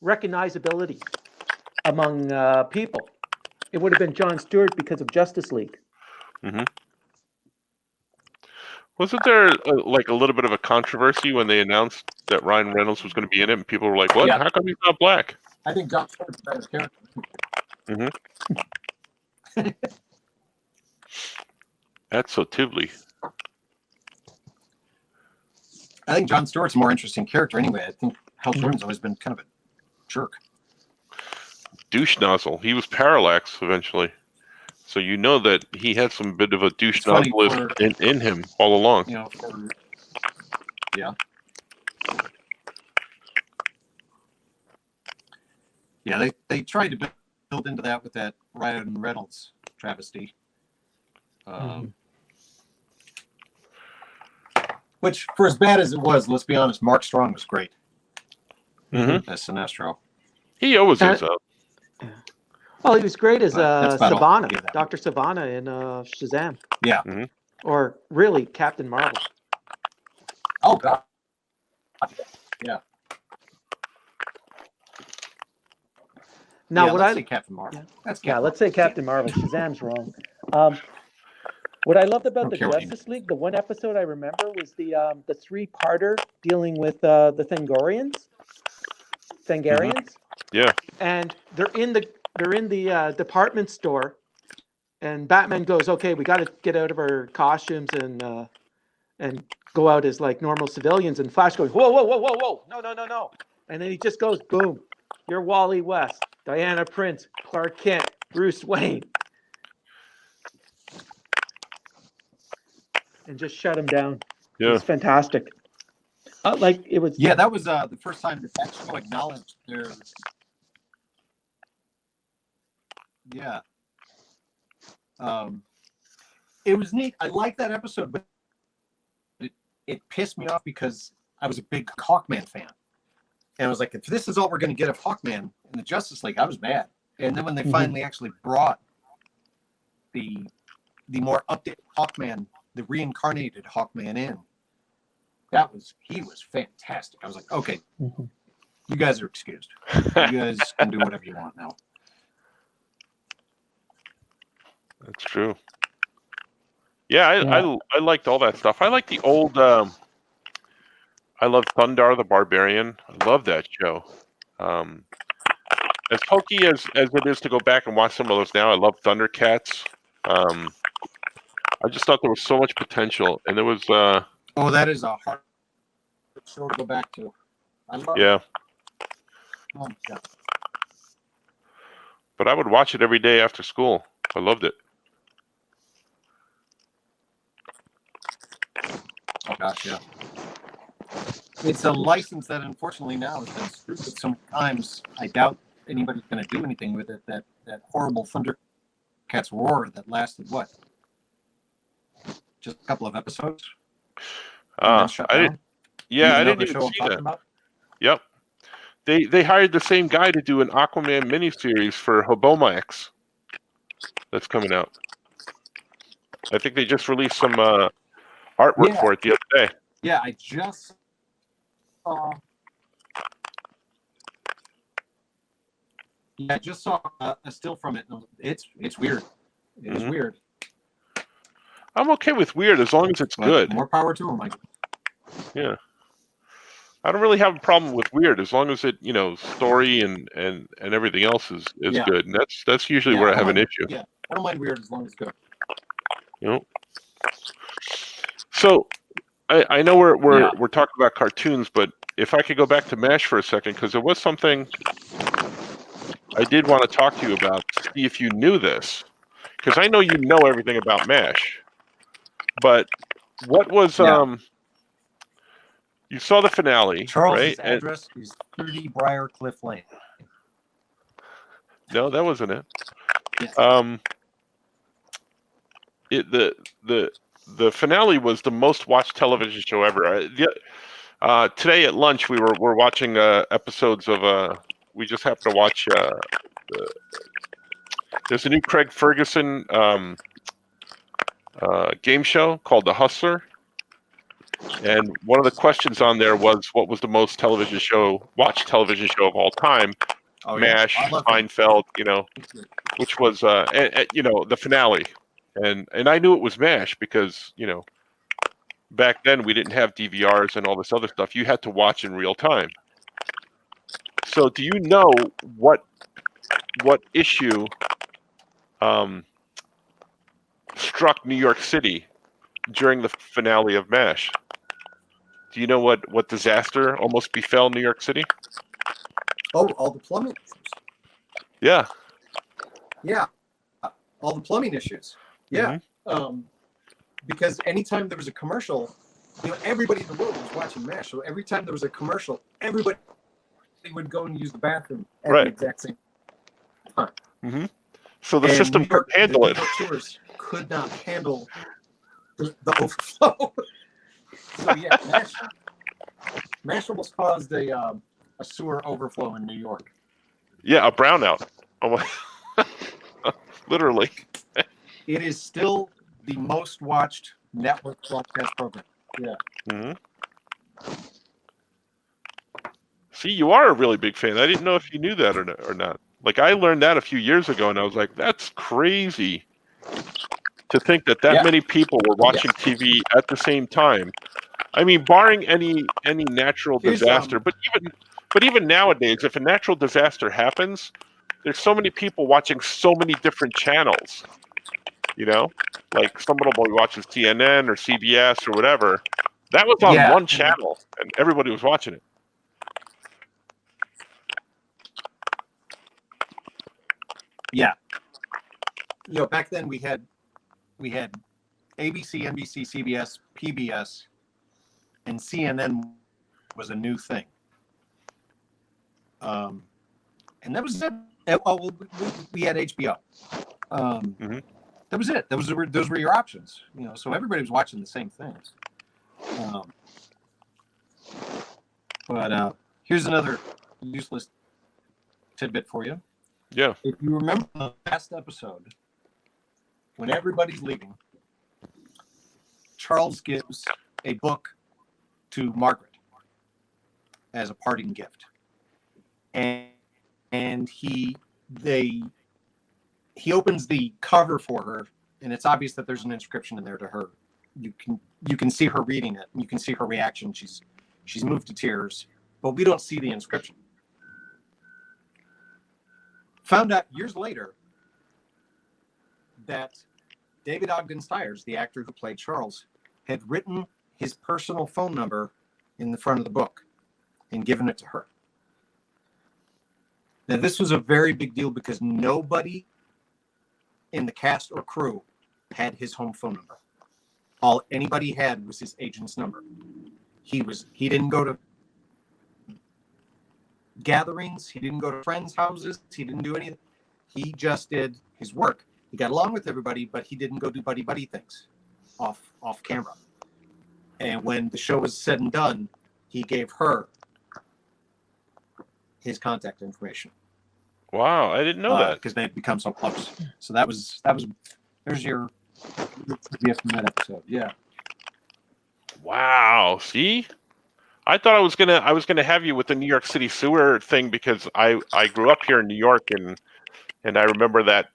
recognizability among people, it would have been Jon Stewart because of Justice League. Mm-hmm. Wasn't there like a little bit of a controversy when they announced that Ryan Reynolds was going to be in it, and people were like, "What? Yeah. How come he's not black?" I think Jon Stewart's a better character. Mm-hmm. That's so Tivoli. I think Jon Stewart's a more interesting character anyway. I think Hal Jordan's always been kind of a jerk. Douche nozzle. He was Parallax eventually. So you know that he had some bit of a douche It's funny nozzle in him all along. You know, yeah. Yeah, they tried to build into that with that Ryan Reynolds travesty. Which, for as bad as it was, let's be honest, Mark Strong was great as Sinestro. He always is. Well, he was great as Savannah, Yeah. Dr. Savannah in Shazam. Yeah. Or really, Captain Marvel. Oh, God. Yeah. Now, yeah, what let's say Captain Marvel. Yeah. That's Yeah, Captain let's say Captain Marvel. Shazam's wrong. What I loved about the Justice League, the one episode I remember was the three-parter dealing with the Thangarians. Yeah. And they're in the department store, and Batman goes, "Okay, we got to get out of our costumes and go out as like normal civilians." And Flash goes, "Whoa, whoa, whoa, whoa, whoa, no!" And then he just goes, "Boom, you're Wally West, Diana Prince, Clark Kent, Bruce Wayne," and just shut him down. Yeah. It was fantastic. Like it was. Yeah, that was the first time that show acknowledged their. Yeah. It was neat. I liked that episode, but it pissed me off because I was a big Hawkman fan. And I was like, if this is all we're going to get of Hawkman in the Justice League, I was mad. And then when they finally actually brought the more updated Hawkman, the reincarnated Hawkman in, he was fantastic. I was like, okay, you guys are excused. You guys can do whatever you want now. That's true. Yeah, I liked all that stuff. I like the old. I love Thundar the Barbarian. I love that show. As hokey as it is to go back and watch some of those now, I love Thundercats. I just thought there was so much potential, and there was. Oh, that is a hard show to go back to. I love Yeah. Oh, yeah. But I would watch it every day after school. I loved it. Oh gosh, yeah. It's a license that unfortunately now has been screwed with. Sometimes I doubt anybody's going to do anything with it. That horrible Thundercats roar that lasted what? Just a couple of episodes. I didn't even see that. About? Yep. They hired the same guy to do an Aquaman miniseries for Hobomax that's coming out. I think they just released some artwork for it the other day. Yeah, I just saw. Yeah, I just saw a still from it. It's weird. It is weird. I'm okay with weird as long as it's good. More power to him, Mike. Yeah. I don't really have a problem with weird as long as it, story and everything else is good. And that's usually where I have an issue. Yeah, I don't mind weird as long as it's good. So I know we're talking about cartoons, but if I could go back to MASH for a second, because there was something I did want to talk to you about, see if you knew this, because I know you know everything about MASH. But what was you saw the finale, Charles's right? address is 30 Briarcliff Lane. No, that wasn't it. Yes. The finale was the most watched television show ever. Today at lunch we were watching episodes of we just happened to watch there's a new Craig Ferguson game show called The Hustler. And one of the questions on there was, what was the most watched television show of all time? Oh, MASH, Seinfeld, which was, the finale. And I knew it was MASH because, back then we didn't have DVRs and all this other stuff. You had to watch in real time. So do you know what issue struck New York City during the finale of MASH? Do you know what disaster almost befell New York City? Oh, all the plumbing issues. Yeah. Yeah. All the plumbing issues. Yeah. Because anytime there was a commercial, everybody in the world was watching MASH. So every time there was a commercial, everybody would go and use the bathroom at the exact same time. So the system could handle it. The tours could not handle the overflow. So yeah, MASH almost caused a sewer overflow in New York. Yeah, a brownout. Literally. It is still the most watched network broadcast program. Yeah. See, you are a really big fan. I didn't know if you knew that or not. Like, I learned that a few years ago, and I was like, that's crazy to think that many people were watching TV at the same time. I mean, barring any natural disaster, but even nowadays, if a natural disaster happens, there's so many people watching so many different channels. Like someone will be watching CNN or CBS or whatever. That was on one channel, and everybody was watching it. Yeah. Back then we had ABC, NBC, CBS, PBS, and CNN was a new thing. And that was it. Oh, we had HBO. That was it. Those were your options. So everybody was watching the same things. But here's another useless tidbit for you. Yeah. If you remember the last episode, when everybody's leaving, Charles gives a book to Margaret as a parting gift, and he opens the cover for her, and it's obvious that there's an inscription in there to her. You can see her reading it, and you can see her reaction. She's moved to tears, but we don't see the inscription. Found out years later that David Ogden Stiers, the actor who played Charles, had written his personal phone number in the front of the book and given it to her. Now, this was a very big deal because nobody in the cast or crew had his home phone number. All anybody had was his agent's number. He didn't go to gatherings. He didn't go to friends' houses. He didn't do anything. He just did his work. He got along with everybody, but he didn't go do buddy things off camera. And when the show was said and done, he gave her his contact information. Wow, I didn't know that. Because they had become so close. So there's your gift from that episode. Yeah. Wow. See, I thought I was gonna have you with the New York City sewer thing because I grew up here in New York and I remember that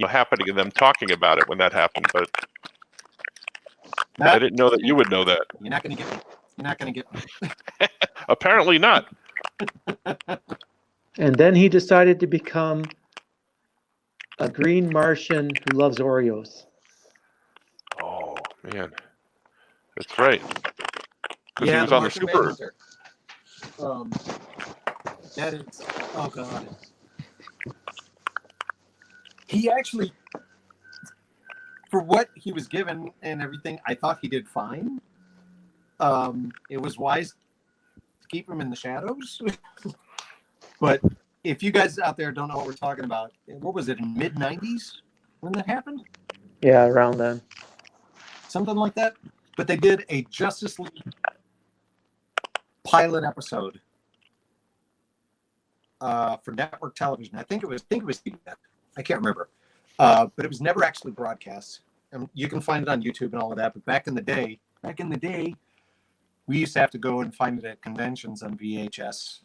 happening and them talking about it when that happened, but I didn't know that you would know that. You're not gonna get me. Apparently not. And then he decided to become a green Martian who loves Oreos. Oh man, that's right. Because he was the on the Martian super. Manhunter. That is, oh god. He actually, for what he was given and everything, I thought he did fine. It was wise to keep him in the shadows. But if you guys out there don't know what we're talking about, what was it, in mid-90s when that happened? Yeah, around then. Something like that. But they did a Justice League pilot episode for network television. I think it was CBS. I can't remember. But it was never actually broadcast. And you can find it on YouTube and all of that. But back in the day, we used to have to go and find it at conventions on VHS,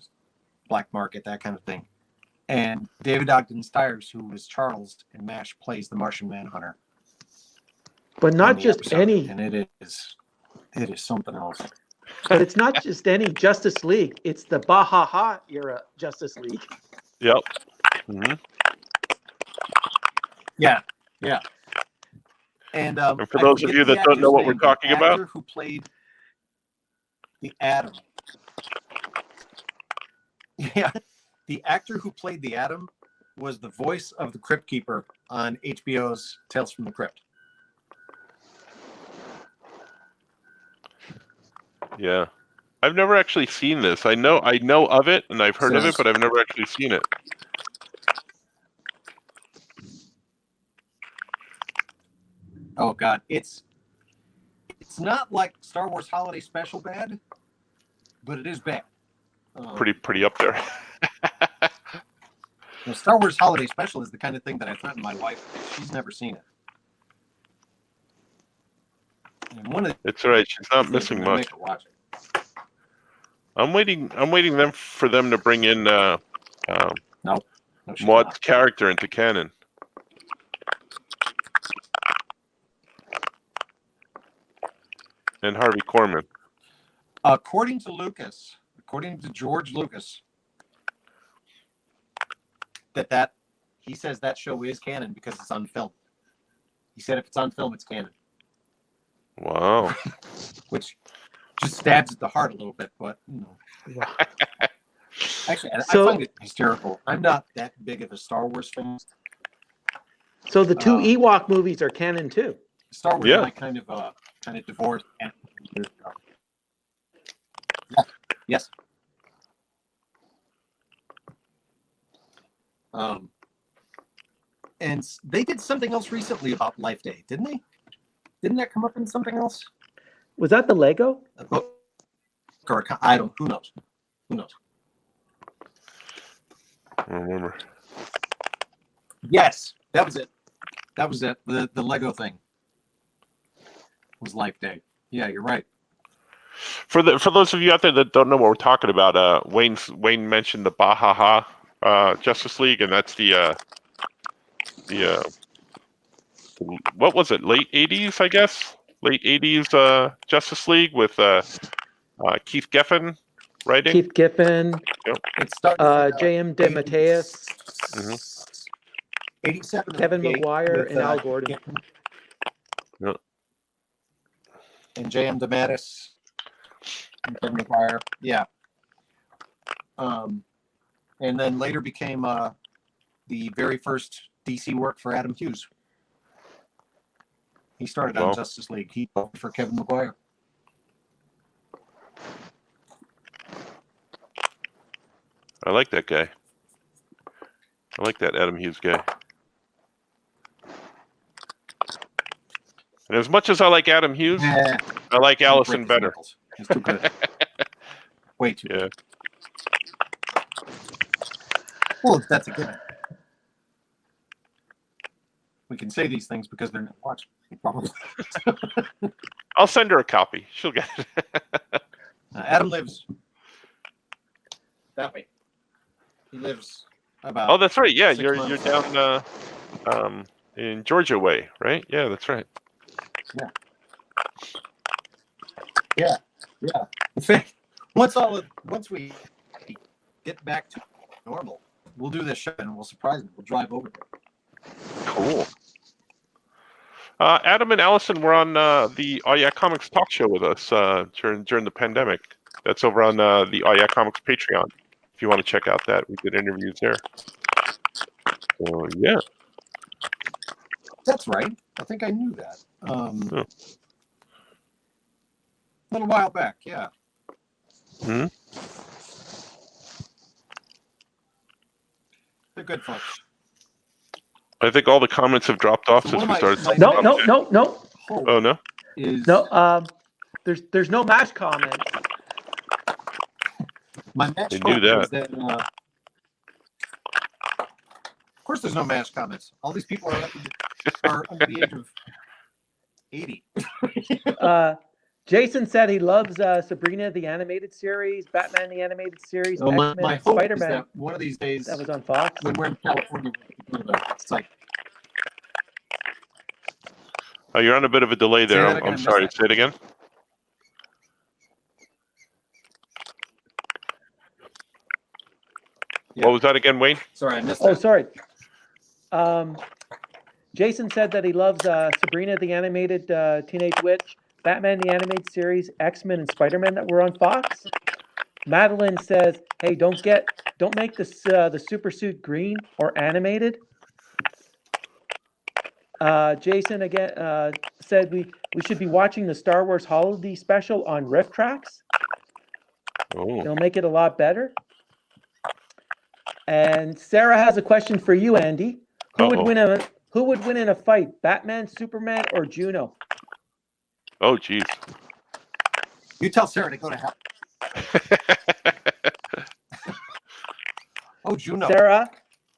black market, that kind of thing. And David Ogden Stiers, who was Charles in MASH, plays the Martian Manhunter. But not just episode. any. And it is something else. But it's not just any Justice League. It's the Bahaha era Justice League. Yep. Mm-hmm. Yeah. And for those of you that don't know what we're talking about, the actor who played the Atom. Yeah, the actor who played the Atom was the voice of the Crypt Keeper on HBO's Tales from the Crypt. Yeah, I've never actually seen this. I know of it and I've heard of it, but I've never actually seen it. Oh God, it's not like Star Wars Holiday Special bad, but it is bad. Pretty up there. Star Wars Holiday Special is the kind of thing that I threaten my wife with. She's never seen it. And it's all right. She's not missing much. Watch it. I'm waiting for them to bring in No, Maud's character into canon. And Harvey Korman. According to George Lucas, he says that show is canon because it's on film. He said if it's on film, it's canon. Wow. Which just stabs at the heart a little bit, but actually, I find it hysterical. I'm not that big of a Star Wars fan. So the two Ewok movies are canon too. Star Wars, I kind of divorced. Yes. And they did something else recently about Life Day, didn't they? Didn't that come up in something else? Was that the Lego? Or I don't. Who knows? Who knows? I don't remember. Yes, that was it. That was it. The Lego thing was Life Day. Yeah, you're right. For those of you out there that don't know what we're talking about, Wayne mentioned the Bahaha Justice League, and that's the what was it? Late '80s, I guess. Late '80s Justice League with Keith Giffen writing. Keith Giffen, It started J.M. DeMatteis, 87. Kevin 88 McGuire, with, and Al Gordon. Yeah. And J.M. DeMatteis and Kevin McGuire. Yeah. And then later became the very first DC work for Adam Hughes. He started on Justice League. He worked for Kevin McGuire. I like that guy. I like that Adam Hughes guy. And as much as I like Adam Hughes, I like Allison better. He's too good. Way too good. Well, that's a given. We can say these things because they're not watching. Probably. I'll send her a copy. She'll get it. Adam lives that way. He lives about. Oh, that's right. Yeah, 6 you're months. down in Georgia way, right? Yeah, that's right. Yeah. In fact, once we get back to normal, we'll do this show and we'll surprise them. We'll drive over there. Cool. Adam and Allison were on the Oh Yeah Comics talk show with us during the pandemic. That's over on the Oh Yeah Comics Patreon. If you want to check out that, we did interviews there. So yeah, That's right. I think I knew that. Yeah. A little while back, yeah. Hmm? They're good folks. I think all the comments have dropped off So since one we of started. my- No. Oh no. Is No, there's no match comment. my match They knew comment that. is that of course there's no match comments. All these people are under the age of 80. Jason said he loves Sabrina the animated series, Batman the animated series, So my X-Men, hope is Spider-Man. that one of these days That was on Fox. when we're in California, we'll go to the site. Oh, you're on a bit of a delay there. Say that again, I'm sorry. I missed Say it again. Yeah. What was that again, Wayne? Sorry, I missed Oh, that. sorry. Jason said that he loves Sabrina the animated Teenage Witch, Batman the animated series, X-Men, and Spider-Man that were on Fox. Madeline says, "Hey, don't make this the super suit green or animated." Jason again said we should be watching the Star Wars holiday special on Riff Tracks. Oh. It'll make it a lot better. And Sarah has a question for you, Andy. Who would win in a fight, Batman, Superman, or Juno? Oh, geez. You tell Sarah to go to hell. Oh, Juno. Sarah,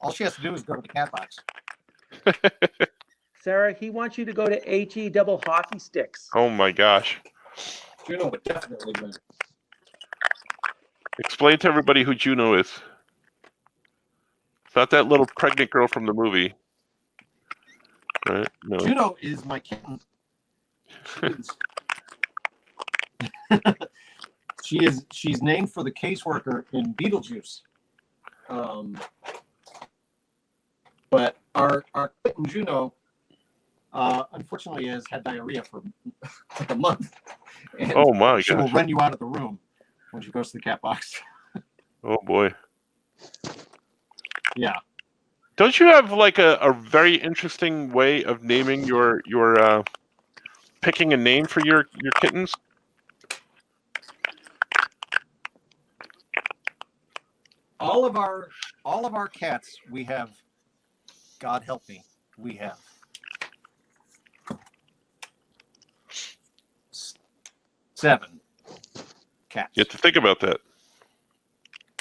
All she has to do is go to the cat box. Sarah, he wants you to go to HE double hockey sticks. Oh my gosh. Juno would definitely win. Explain to everybody who Juno is. It's not that little pregnant girl from the movie. Right? No. Juno is my kitten. She's named for the caseworker in Beetlejuice. But our kitten Juno, unfortunately, has had diarrhea for like a month. And Oh my she will gosh. run you out of the room when she goes to the cat box. Oh boy. Yeah. Don't you have like a very interesting way of naming your picking a name for your kittens? All of our cats, we have, God help me, we have 7 cats. You have to think about that.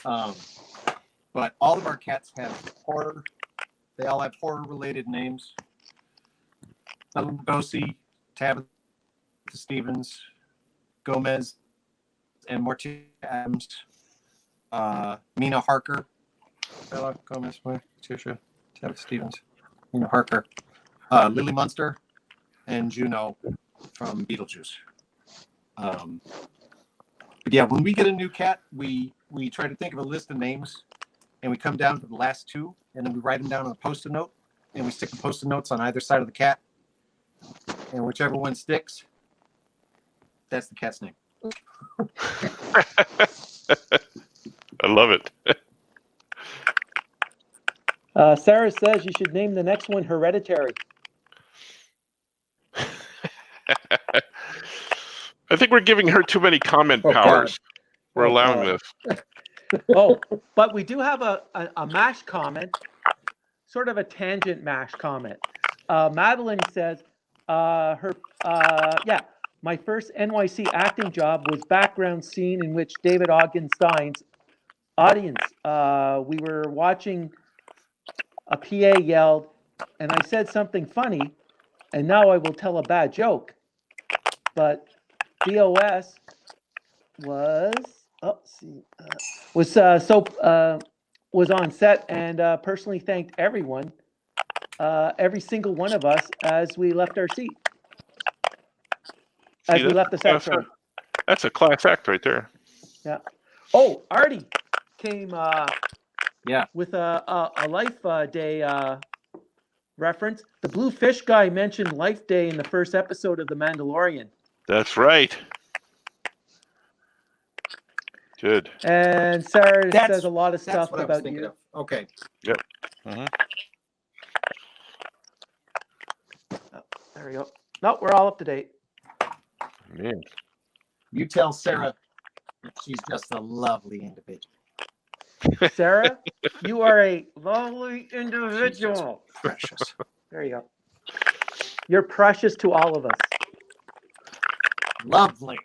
But all of our cats have horror. They all have horror-related names. Lugosi, Tabitha Stevens, Gomez, and Morticia Adams. Mina Harker, Bella Gomez, Morticia, Tabitha Stevens, Mina Harker, Lily Munster, and Juno from Beetlejuice. But yeah, when we get a new cat, we try to think of a list of names, and we come down to the last two, and then we write them down on a Post-it note, and we stick the Post-it notes on either side of the cat, and whichever one sticks, that's the cat's name. I love it. Sarah says you should name the next one Hereditary. I think we're giving her too many comment powers. We're allowing this. Oh, but we do have a MASH comment, sort of a tangent MASH comment. Madeline says, my first NYC acting job was background scene in which David Augenstein's audience, we were watching, a PA yelled, and I said something funny, and now I will tell a bad joke. But DOS was was on set and personally thanked everyone, every single one of us, as we left our seat. As we left the set. That's a class act right there. Yeah. Oh, Artie came with a Life Day reference. The Blue Fish guy mentioned Life Day in the first episode of The Mandalorian. That's right. Good. And Sarah says a lot of stuff about you. Of. Okay. Yep. Oh, there we go. No, we're all up to date. Man. You tell Sarah she's just a lovely individual. Sarah, you are a lovely individual. Precious. There you go. You're precious to all of us. Lovely.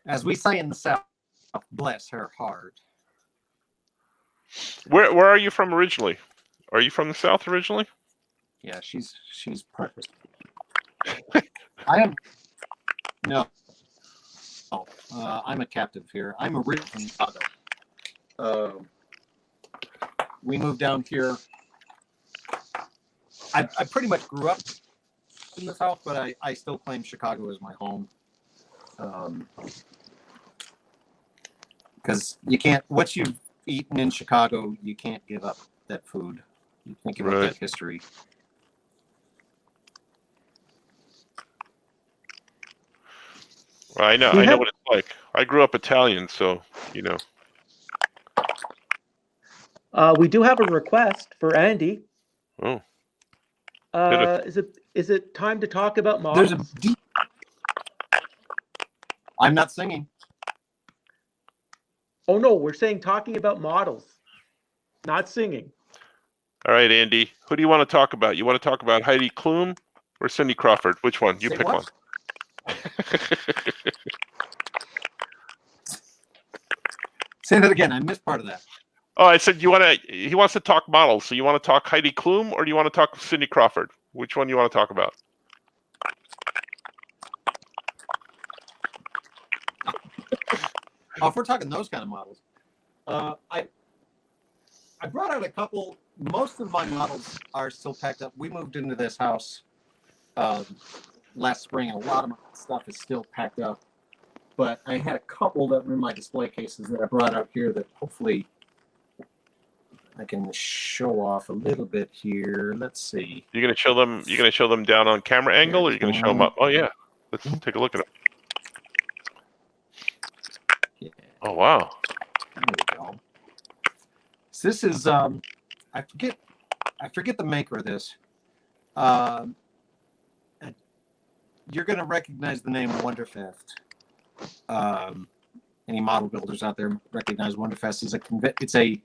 As we say in the South, bless her heart. Where are you from originally? Are you from the South originally? Yeah, she's precious. I am. No. Oh, I'm a captive here. I'm originally from Chicago. We moved down here. I pretty much grew up in the South, but I still claim Chicago as my home. Because you can't, what you've eaten in Chicago, you can't give up that food. You can't give up that history. Well, I know what it's like. I grew up Italian, so you know. We do have a request for Andy. Oh. Is it time to talk about models? There's a deep. I'm not singing. Oh no, we're saying talking about models, not singing. All right, Andy. Who do you want to talk about? You want to talk about Heidi Klum or Cindy Crawford? Which one? You pick one. Say that again. I missed part of that. Oh, I said he wants to talk models. So you want to talk Heidi Klum or do you want to talk Cindy Crawford? Which one do you want to talk about? If we're talking those kind of models, I brought out a couple. Most of my models are still packed up. We moved into this house last spring, and a lot of my stuff is still packed up. But I had a couple that were in my display cases that I brought out here that hopefully I can show off a little bit here. Let's see. You're gonna show them. You're gonna show them down on camera angle, or you're gonna show them up? Oh yeah. Let's take a look at them. Yeah. Oh wow. There we go. So this is I forget the maker of this. You're gonna recognize the name Wonderfest. Any model builders out there recognize Wonderfest is it's a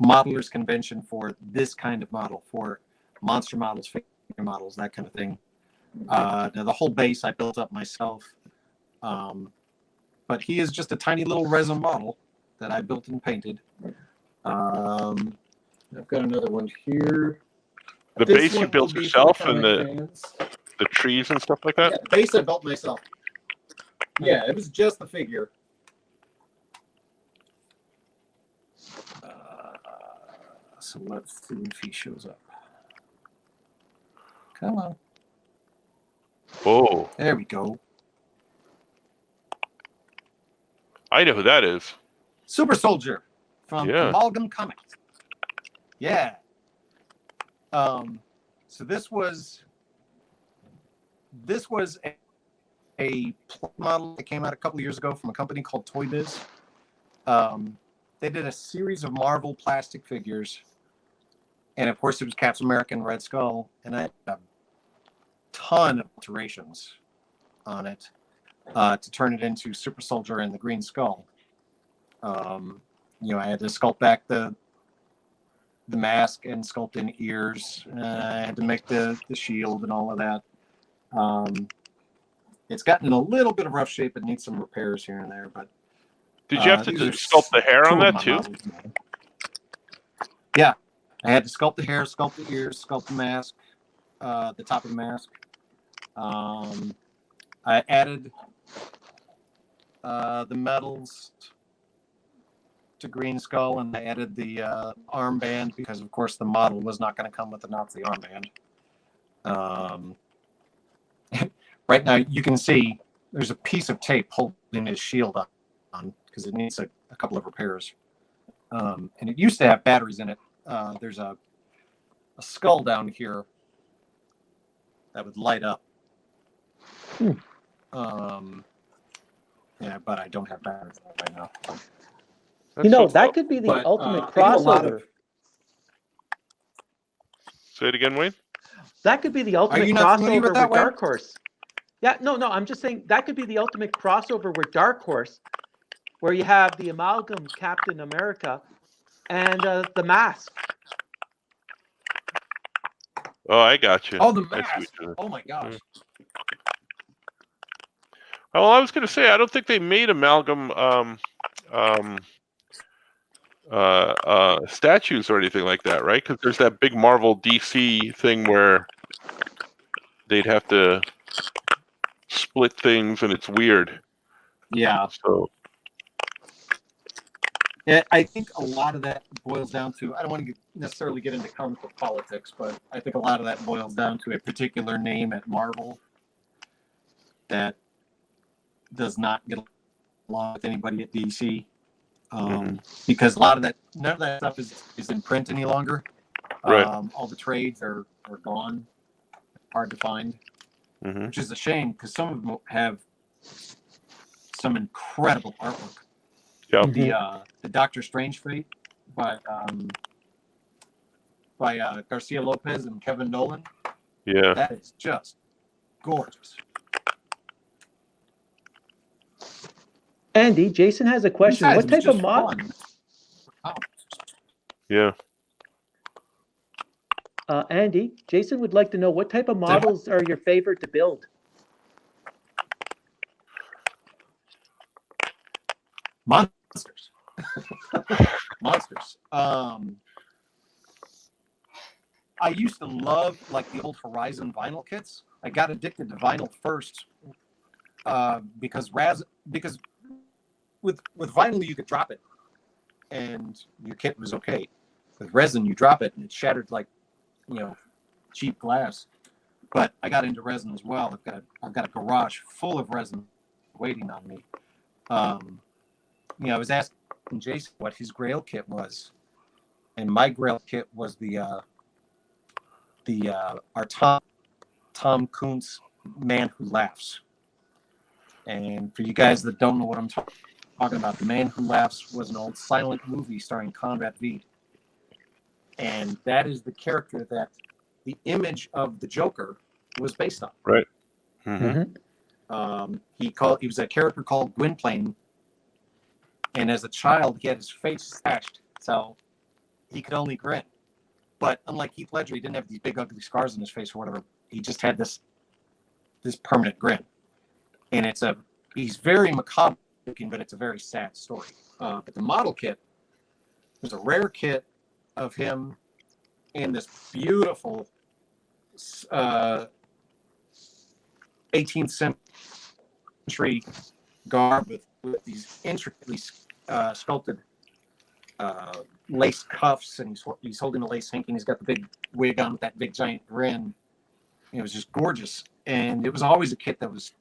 modelers convention for this kind of model, for monster models, figure models, that kind of thing. Now the whole base I built up myself, but but he is just a tiny little resin model that I built and painted. I've got another one here. The This base you one built will be yourself for and comic fans. the trees and stuff like that? Yeah, the base I built myself. Yeah, it was just the figure. So let's see if he shows up. Come on. Oh, There we go. I know who that is. Super Soldier from Yeah. Amalgam Comics. Yeah. So this was a model that came out a couple of years ago from a company called Toy Biz. They did a series of Marvel plastic figures, and of course it was Captain America and Red Skull, and I had a ton of alterations on it to turn it into Super Soldier and the Green Skull. I had to sculpt back the mask and sculpt in ears. I had to make the shield and all of that. It's gotten in a little bit of rough shape. It needs some repairs here and there. But Did you have to these are sculpt the hair on two of that my too? models. Yeah, I had to sculpt the hair, sculpt the ears, sculpt the mask, the top of the mask. I added the medals to Green Skull, and I added the armband because, of course, the model was not going to come with the Nazi armband. Right now, you can see there's a piece of tape holding his shield on because it needs a couple of repairs. And it used to have batteries in it. There's a skull down here that would light up. Yeah, but I don't have batteries in it right now. That's that could be the But, ultimate I do a lot crossover. of- Say it again, Wayne. That could be the ultimate you not familiar crossover with that, with Wayne? Dark Horse. Yeah, no, I'm just saying that could be the ultimate crossover with Dark Horse, where you have the amalgam Captain America and the mask. Oh, I got you. Oh, the I see what mask. you're doing. Oh my gosh. Well, I was going to say, I don't think they made amalgam statues or anything like that, right? Because there's that big Marvel DC thing where they'd have to split things, and it's weird. Yeah. So Yeah, I think a lot of that boils down to, I don't want to necessarily get into comic book politics, but I think a lot of that boils down to a particular name at Marvel that does not get along with anybody at DC. Because a lot of that, none of that stuff is in print any longer. Right. All the trades are gone, hard to find, which is a shame because some of them have some incredible artwork. yeah. The Doctor Strange Fate by Garcia Lopez and Kevin Nolan. Yeah. That is just gorgeous. Andy, Jason has a question. Besides, What it was type of just mod? fun. Oh, Yeah. Andy, Jason would like to know what type of models are your favorite to build? monsters. Monsters. I used to love like the old Horizon vinyl kits. I got addicted to vinyl first because with vinyl you could drop it and your kit was okay. With resin you drop it and it shattered like cheap glass. But I got into resin as well. I've got a garage full of resin waiting on me. I was asking Jason what his Grail kit was, and my Grail kit was our Tom Kuntz Man Who Laughs. And for you guys that don't know what I'm talking about, The Man Who Laughs was an old silent movie starring Conrad Veidt, and that is the character that the image of the Joker was based on. Right. He was a character called Gwynplaine, and as a child he had his face slashed so he could only grin. But unlike Heath Ledger, he didn't have these big ugly scars on his face or whatever. He just had this permanent grin, and he's very macabre but it's a very sad story. But the model kit was a rare kit of him in this beautiful 18th century garb with these intricately sculpted lace cuffs, and he's holding a lace hanky, and he's got the big wig on with that big giant grin. It was just gorgeous, and it was always a kit that was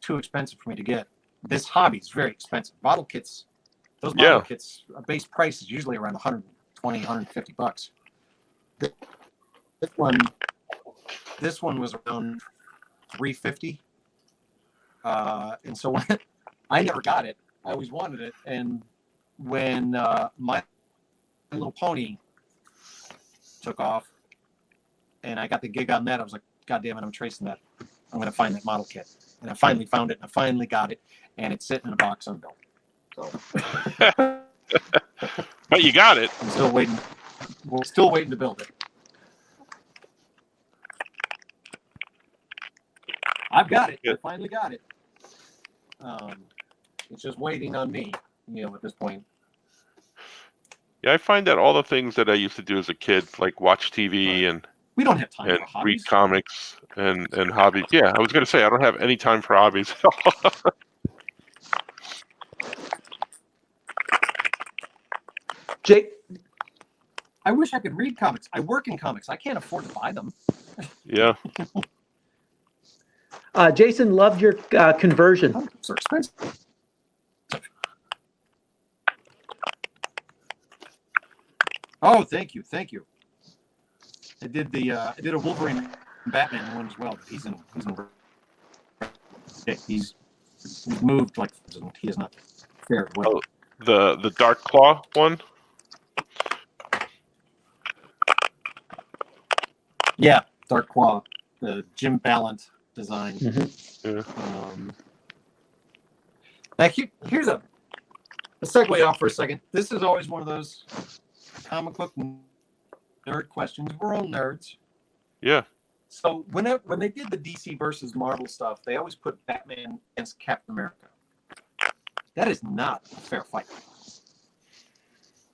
too expensive for me to get. This hobby is very expensive. Model kits, those model kits, a base price is usually around 120, 150 bucks. This one was around 350. And so when, I never got it. I always wanted it. And when My Little Pony took off and I got the gig on that, I was like, God damn it, I'm tracing that. I'm going to find that model kit. And I finally found it, and I finally got it, and it's sitting in a box unbuilt. So, but you got it. I'm still waiting. We're still waiting to build it. I've got it. I finally got it. It's just waiting on me, at this point. Yeah, I find that all the things that I used to do as a kid, like watch TV and we don't have time and for hobbies. read comics and hobbies. Yeah, I was going to say I don't have any time for hobbies at all. Jake, I wish I could read comics. I work in comics. I can't afford to buy them. Yeah. Jason loved your conversion. Oh, so expensive. Oh, thank you. I did a Wolverine and Batman one as well. But he's moved like he is not fared well. Oh, the Dark Claw one. Yeah, Dark Claw, the Jim Ballant design. Mm-hmm. Yeah. Now here's a segue off for a second. This is always one of those comic book nerd questions. We're all nerds. Yeah. So when they did the DC versus Marvel stuff, they always put Batman against Captain America. That is not a fair fight.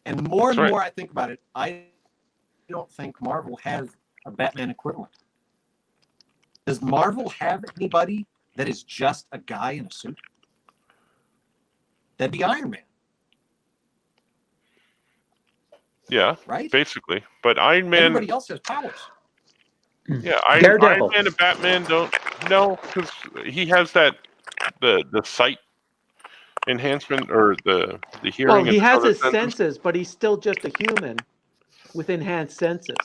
And the more and more I think about it, I don't think Marvel has a Batman equivalent. Does Marvel have anybody that is just a guy in a suit? That'd be Iron Man. Yeah, right? Basically. But Iron Man... Everybody else has powers. Yeah, Iron Man and Batman don't... No, because he has that... The sight enhancement, or the hearing... Well, he has his senses, but he's still just a human with enhanced senses.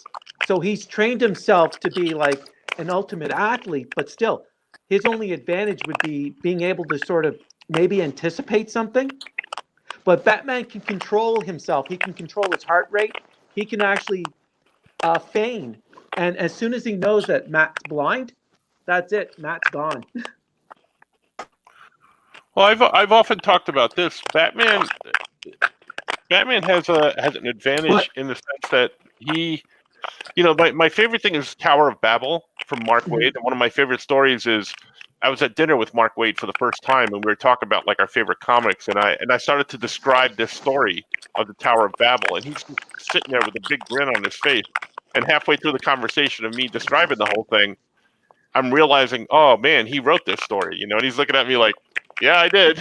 So he's trained himself to be like an ultimate athlete, but still, his only advantage would be being able to sort of maybe anticipate something. But Batman can control himself. He can control his heart rate. He can actually feign. And as soon as he knows that Matt's blind, that's it. Matt's gone. Well, I've often talked about this. Batman has an advantage in the sense that he, my favorite thing is Tower of Babel from Mark Waid, and one of my favorite stories is I was at dinner with Mark Waid for the first time, and we were talking about like our favorite comics, and I started to describe this story of the Tower of Babel, and he's sitting there with a big grin on his face, and halfway through the conversation of me describing the whole thing, I'm realizing, oh man, he wrote this story, and he's looking at me like, yeah, I did,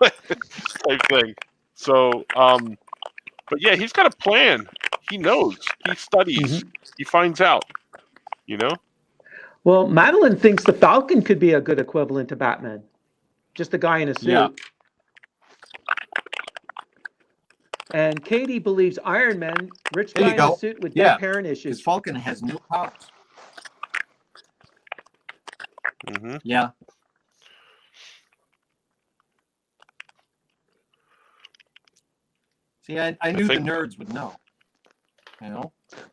type thing. So, but yeah, he's got a plan. He knows. He studies. He finds out. Well, Madeline thinks the Falcon could be a good equivalent to Batman. Just a guy in a suit. Yeah. And Katie believes Iron Man, rich guy in a suit with dead parent issues. Falcon has no powers. Yeah. See, I knew the nerds would know.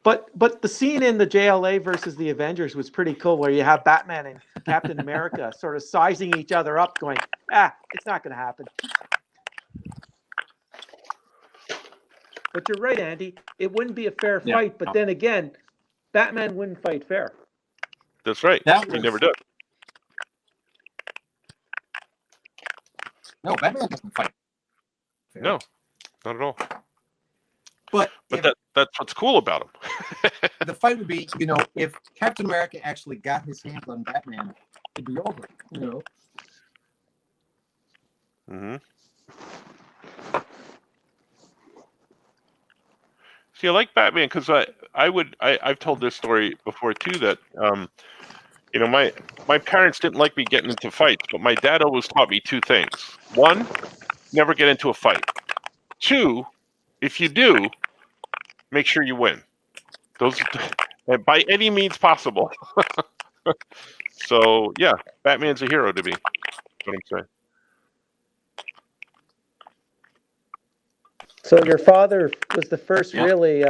But the scene in the JLA versus the Avengers was pretty cool, where you have Batman and Captain America sort of sizing each other up, going, it's not going to happen. But you're right, Andy. It wouldn't be a fair fight, but then again, Batman wouldn't fight fair. That's right. He never does. No, Batman doesn't fight. fair. No, not at all. But But if that's what's cool about him. the fight would be, if Captain America actually got his hands on Batman, it'd be over. Mm-hmm. See, I like Batman because I've told this story before too, that my parents didn't like me getting into fights, but my dad always taught me two things. One, never get into a fight. Two, if you do, make sure you win. Those by any means possible. So yeah, Batman's a hero to me. That's what I'm saying. So your father was the first really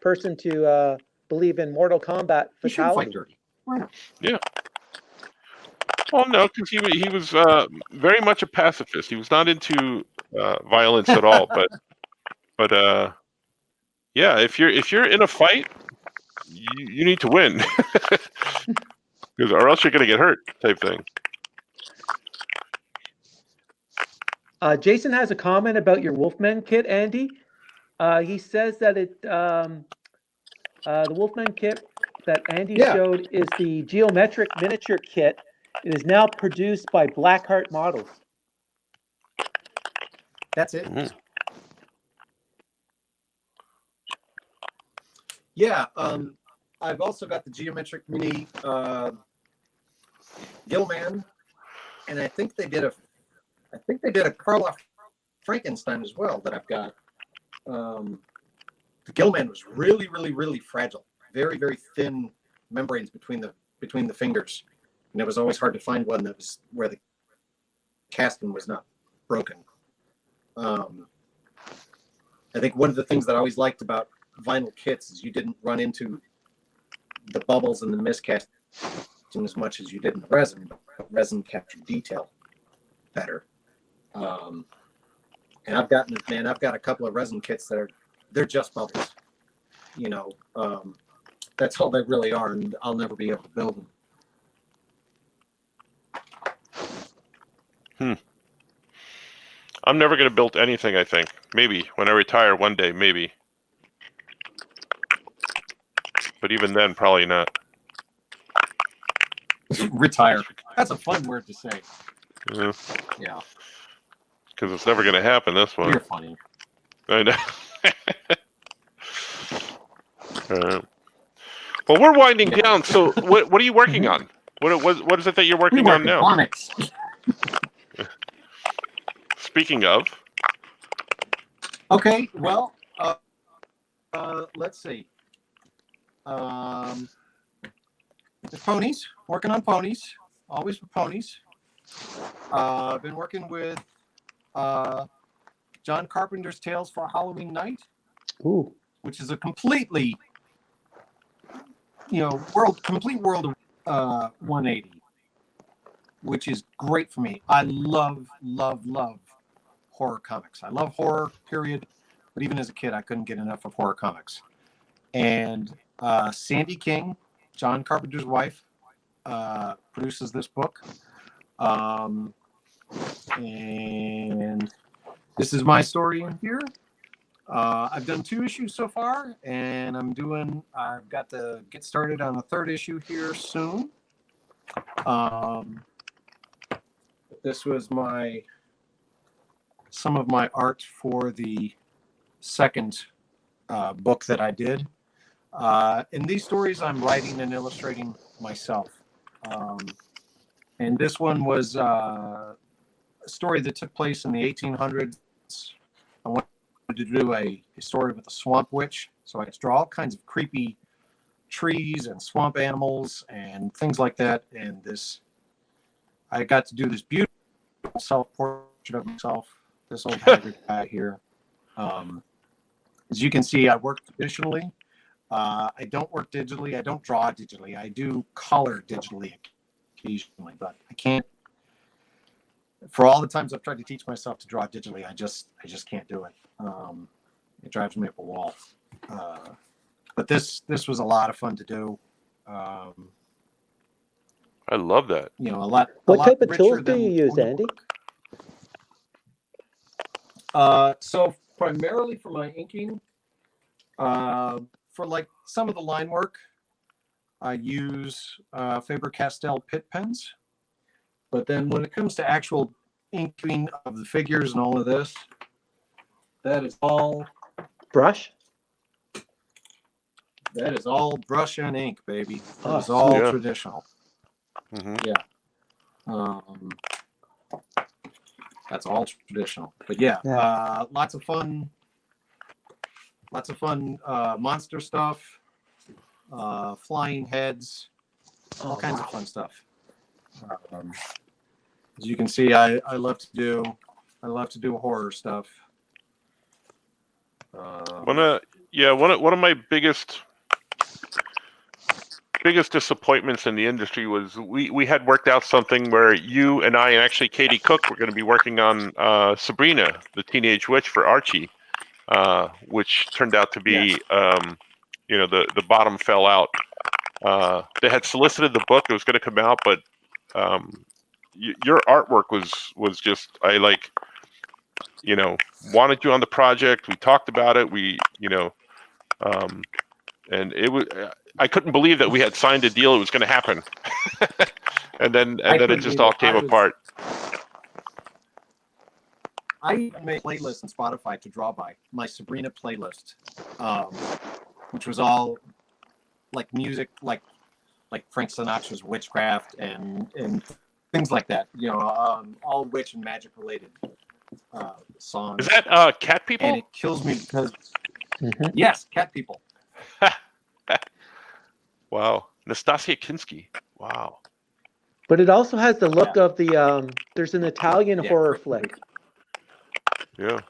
person to believe in Mortal Kombat You shouldn't fight fatality. dirty. Why not? Yeah. Well, no, because he was very much a pacifist. He was not into violence at all. But yeah, if you're in a fight, you need to win, or else you're gonna get hurt, type thing. Jason has a comment about your Wolfman kit, Andy. He says that the Wolfman kit that Andy showed is the geometric miniature kit. It is now produced by Blackheart Models. That's it. Mhm. Yeah. I've also got the geometric mini Gilman, and I think they did a Karloff Frankenstein as well that I've got. The Gilman was really, really, really fragile. Very, very thin membranes between the fingers, and it was always hard to find one that was where the casting was not broken. I think one of the things that I always liked about vinyl kits is you didn't run into the bubbles and the miscasting as much as you did in the resin, but resin captured detail better. And I've got a couple of resin kits that they're just bubbles. That's all they really are, and I'll never be able to build them. I'm never gonna build anything. I think maybe when I retire one day, maybe. But even then, probably not. Retire. That's a fun word to say. Yeah. Because it's never gonna happen. This one. You're funny. I know. Well, we're winding down. So, what are you working on? What is it that you're working on now? Phonics. Speaking of. Okay. Well, let's see. There's ponies. Working on ponies. Always with ponies. I've been working with John Carpenter's Tales for Halloween Night. Ooh. Which is a completely, complete world of 180, which is great for me. I love, love, love horror comics. I love horror, period. But even as a kid, I couldn't get enough of horror comics. And Sandy King, John Carpenter's wife, produces this book. And this is my story in here. I've done 2 issues so far, and I've got to get started on the 3rd issue here soon. This was some of my art for the 2nd book that I did. In these stories, I'm writing and illustrating myself. And this one was a story that took place in the 1800s. I wanted to do a story with a swamp witch, so I had to draw all kinds of creepy trees and swamp animals and things like that. And I got to do this beautiful self-portrait of myself, this old haggard guy here. As you can see, I work traditionally. I don't work digitally. I don't draw digitally. I do color digitally occasionally, but I can't. For all the times I've tried to teach myself to draw digitally, I just can't do it. It drives me up a wall. But this was a lot of fun to do. I love that. What type of tools do you use, Andy? So primarily for my inking, for like some of the line work, I use Faber-Castell Pitt pens. But then when it comes to actual inking of the figures and all of this, that is all Brush? that is all brush and ink, baby. That Oh, is all yeah. traditional. Mm-hmm. Yeah. That's all traditional. But yeah, Yeah. lots of fun monster stuff, flying heads, all kinds of fun stuff. As you can see, I love to do horror stuff. One of my biggest disappointments in the industry was we had worked out something where you and I and actually Katie Cook were going to be working on Sabrina, the Teenage Witch for Archie, which turned out to be the bottom fell out. They had solicited the book; it was going to come out, but your artwork was just wanted you on the project. We talked about it. And it was I couldn't believe that we had signed a deal. It was going to happen, and then it just all came apart. I even made a playlist on Spotify to draw by, my Sabrina playlist, which was all like music, like Frank Sinatra's Witchcraft and things like that. All witch and magic related songs. Is that Cat People? And it kills me because yes, Cat People. Wow, Nastasia Kinski. Wow. But it also has the look of the there's an Italian horror flick. Yeah.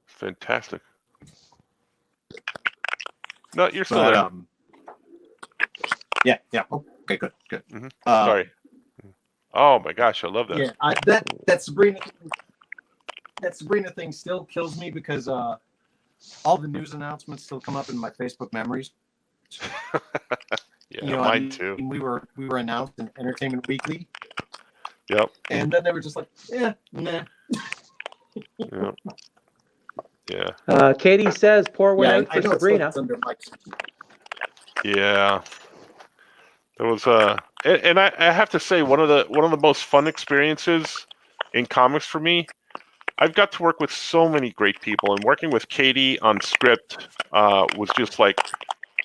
Fantastic. No, you're still there. Yeah. Okay, good. Mm-hmm. Sorry. Oh my gosh, I love that. Yeah, that Sabrina thing still kills me because all the news announcements still come up in my Facebook memories. Yeah, mine too. We were announced in Entertainment Weekly. Yep. And then they were just like, nah. Yeah. Katie says, "Pour one out for Sabrina." Yeah. There was and I have to say one of the most fun experiences in comics for me. I've got to work with so many great people, and working with Katie on script was just like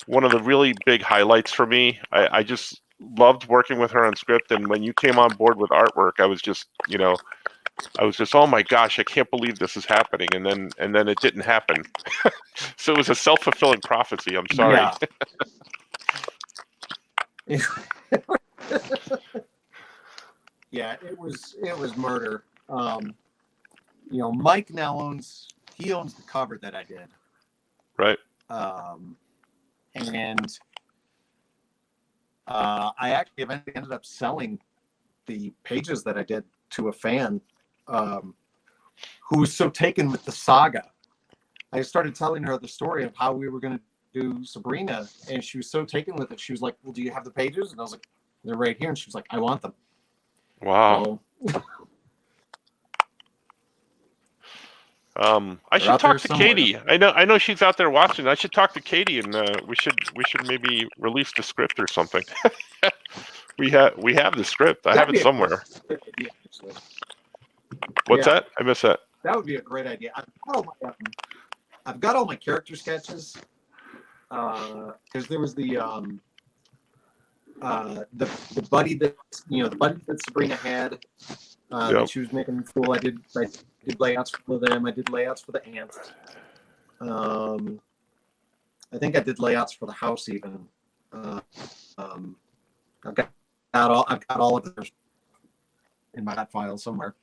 one of the really big highlights for me. I just loved working with her on script, and when you came on board with artwork, I was just oh my gosh, I can't believe this is happening, and then it didn't happen. So it was a self-fulfilling prophecy. I'm sorry. Yeah, it was murder. Mike now owns the cover that I did. Right. And I actually eventually ended up selling the pages that I did to a fan who was so taken with the saga. I started telling her the story of how we were going to do Sabrina, and she was so taken with it. She was like, "Well, do you have the pages?" And I was like, "They're right here." And she was like, "I want them." Wow. So, I should talk to Katie. I know she's out there watching. I should talk to Katie, and we should maybe release the script or something. we have the script. I have it somewhere. What's that? I missed that. That would be a great idea. I've got all my character sketches because there was the buddy that Sabrina had that she was making in school. I did layouts for them. I did layouts for the ants. I think I did layouts for the house even. I've got all of those in my file somewhere.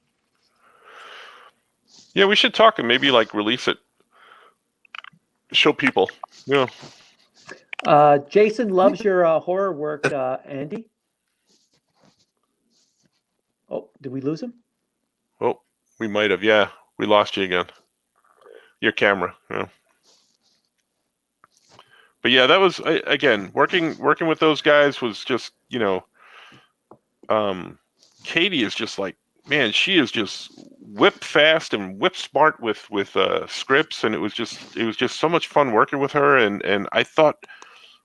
Yeah, we should talk and maybe release it. Show people. Yeah. Jason loves your horror work, Andy. Oh, did we lose him? Oh, we might have. Yeah, we lost you again. Your camera. Yeah. But yeah, that was again working with those guys was just Katie is just like, man, she is just whip fast and whip smart with scripts, and it was just so much fun working with her. And I thought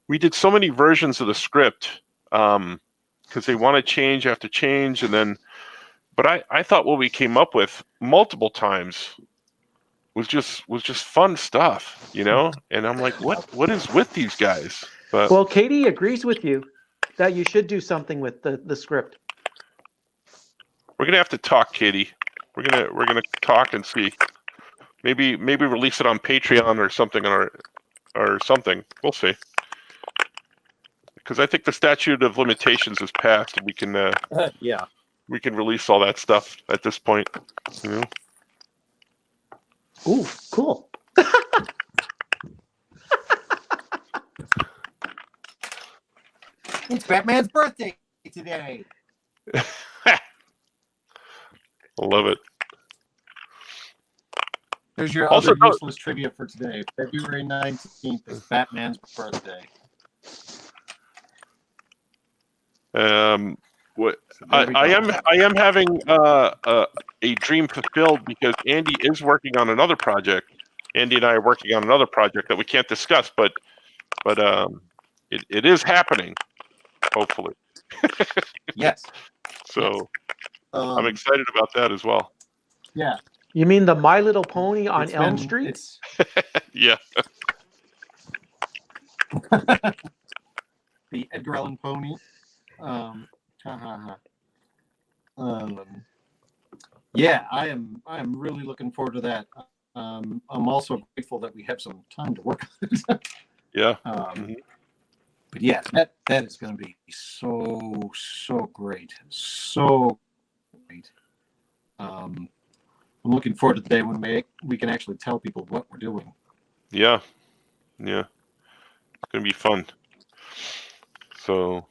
we did so many versions of the script because they want to change after change, and then. But I thought what we came up with multiple times was just fun stuff, you know? And I'm like, what is with these guys? But Well, Katie agrees with you that you should do something with the script. we're gonna have to talk, Katie. We're gonna talk and see. Maybe release it on Patreon or something or something. We'll see. Because I think the statute of limitations is passed, and we can Yeah. we can release all that stuff at this point. You know? Ooh, cool. It's Batman's birthday today. I love it. There's your Also, other useless trivia for today. February 19th is Batman's birthday. What So there we I go. am having a dream fulfilled because Andy is working on another project. Andy and I are working on another project that we can't discuss, but it is happening, hopefully. Yes. So I'm Um, excited about that as well. yeah. You mean the My Little Pony on It's Elm been- Street? It's Yeah. the Edgar Allan Pony. Yeah, I am really looking forward to that. I'm also grateful that we have some time to work on it. Yeah. But yeah, that is going to be so great, so great. I'm looking forward to the day when we can actually tell people what we're doing. Yeah. Yeah. It's gonna be fun. So,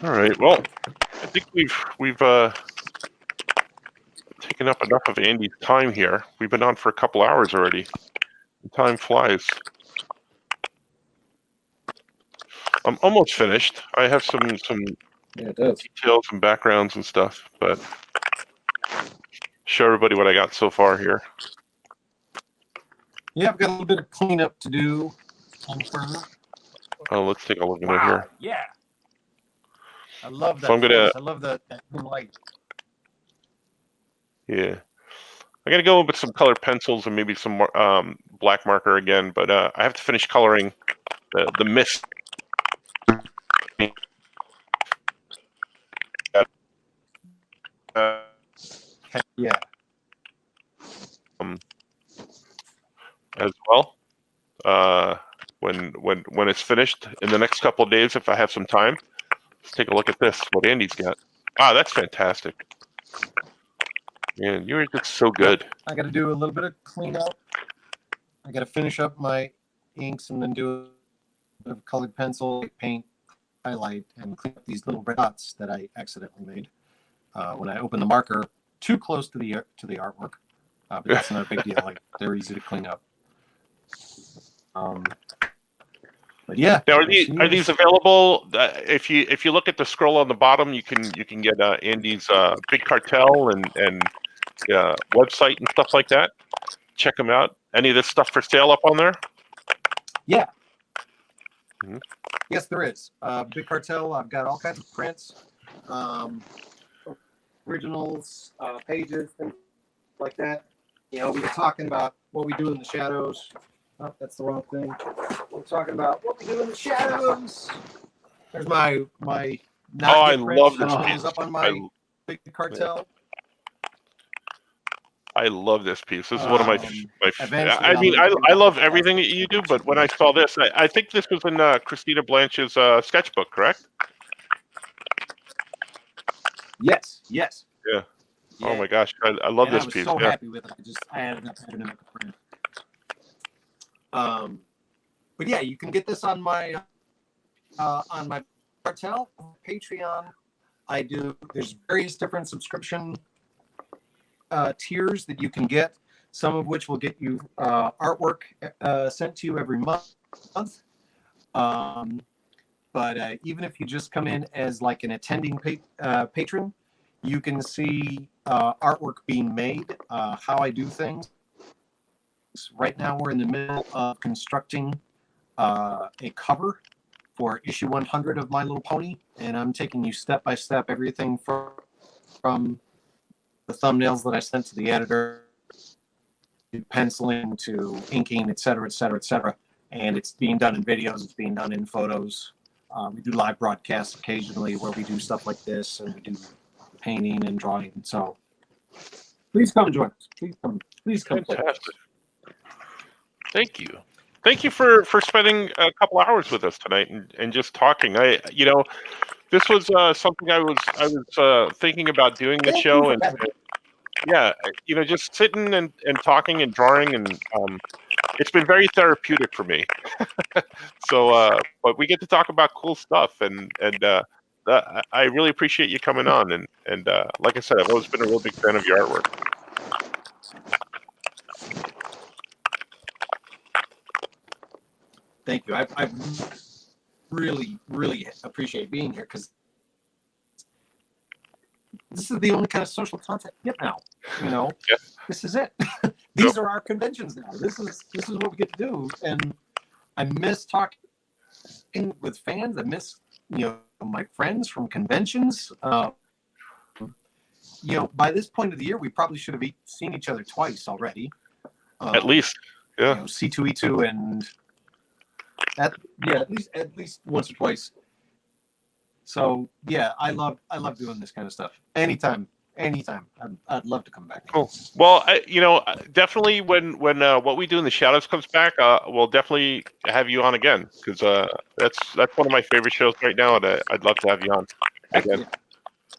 all right. Well, I think we've taken up enough of Andy's time here. We've been on for a couple hours already. Time flies. I'm almost finished. I have some Yeah, it does. details and backgrounds and stuff, but show everybody what I got so far here. Yeah, I've got a little bit of cleanup to do on fur. Oh, let's take a look at it here. Yeah. I love that. So I'm gonna- face. I love that light. Yeah. I'm gonna go with some colored pencils and maybe some more, black marker again, but I have to finish coloring the mist. Yeah. As well. When it's finished in the next couple of days, if I have some time, let's take a look at this. What Andy's got. Ah, that's fantastic. Man, you're just so good. I got to do a little bit of cleanup. I got to finish up my inks and then do a bit of colored pencil, paint, highlight, and clean up these little red dots that I accidentally made when I opened the marker too close to the artwork. But that's not a big deal. Like, they're easy to clean up. But yeah. Now, are these available? If you look at the scroll on the bottom, you can get Andy's Big Cartel and website and stuff like that. Check them out. Any of this stuff for sale up on there? Yeah. Mhm. Yes, there is. Big Cartel. I've got all kinds of prints, originals, pages, things like that. You know, we were talking about what we do in the shadows. Oh, that's the wrong thing. We're talking about what we do in the shadows. There's my I love this that piece. is up on my Big Cartel. I love this piece. This is one of my. Eventually I mean, I'll- I love everything that you do, but when I saw this, I think this was in Christina Blanche's sketchbook, correct? Yes. Yeah. Oh my gosh, I love this piece. I was so Yeah. happy with it. I ended up having to make a print. But yeah, you can get this on my cartel Patreon. There's various different subscription tiers that you can get. Some of which will get you artwork sent to you every month. But but even if you just come in as like an attending patron, you can see artwork being made, how I do things. Right now, we're in the middle of constructing a cover for issue 100 of My Little Pony, and I'm taking you step by step, everything from the thumbnails that I sent to the editor, to penciling, to inking, etc., etc., etc. And it's being done in videos, it's being done in photos. We do live broadcasts occasionally where we do stuff like this, and we do painting and drawing. So please come join us. Please come. Fantastic. Thank you. Thank you for spending a couple hours with us tonight and just talking. This was something I was thinking about doing this show, and yeah, just sitting and talking and drawing, and it's been very therapeutic for me. So, but we get to talk about cool stuff, and I really appreciate you coming on, and like I said, I've always been a real big fan of your artwork. Thank you. I really, really appreciate being here, because this is the only kind of social contact we get now. Yeah. This is it. These are our conventions now. This is what we get to do, and I miss talking with fans. I miss my friends from conventions. By this point of the year, we probably should have seen each other twice already. At least, yeah. C2E2 and at least once or twice. So yeah, I love doing this kind of stuff. Anytime, I'd love to come back. Cool. Well, definitely when what we do in the shadows comes back, we'll definitely have you on again, because that's one of my favorite shows right now, and I'd love to have you on again.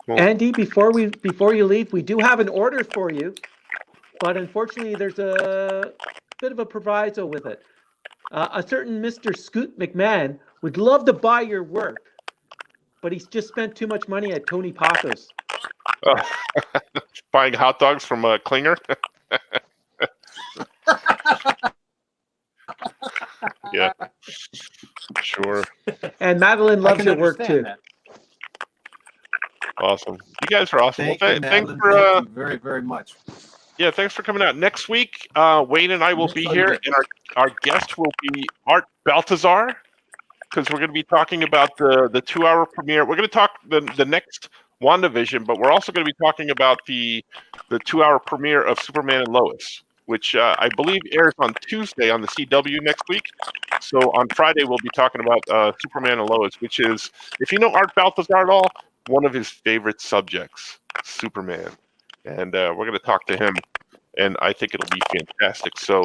Cool. Andy, before you leave, we do have an order for you, but unfortunately, there's a bit of a proviso with it. A certain Mr. Scoot McMahon would love to buy your work, but he's just spent too much money at Tony Paco's. Buying hot dogs from Klinger. Yeah, sure. And Madeline loves your work too. That. Awesome. You guys are awesome. Thank you, thanks for thank you very, very much. Yeah, thanks for coming out. Next week, Wayne and I will be here, and our guest will be Art Baltazar, because we're going to be talking about the 2-hour premiere. We're going to talk the next WandaVision, but we're also going to be talking about the 2-hour premiere of Superman and Lois, which I believe airs on Tuesday on the CW next week. So on Friday, we'll be talking about Superman and Lois, which is, if you know Art Baltazar at all, one of his favorite subjects, Superman. And we're going to talk to him, and I think it'll be fantastic. So,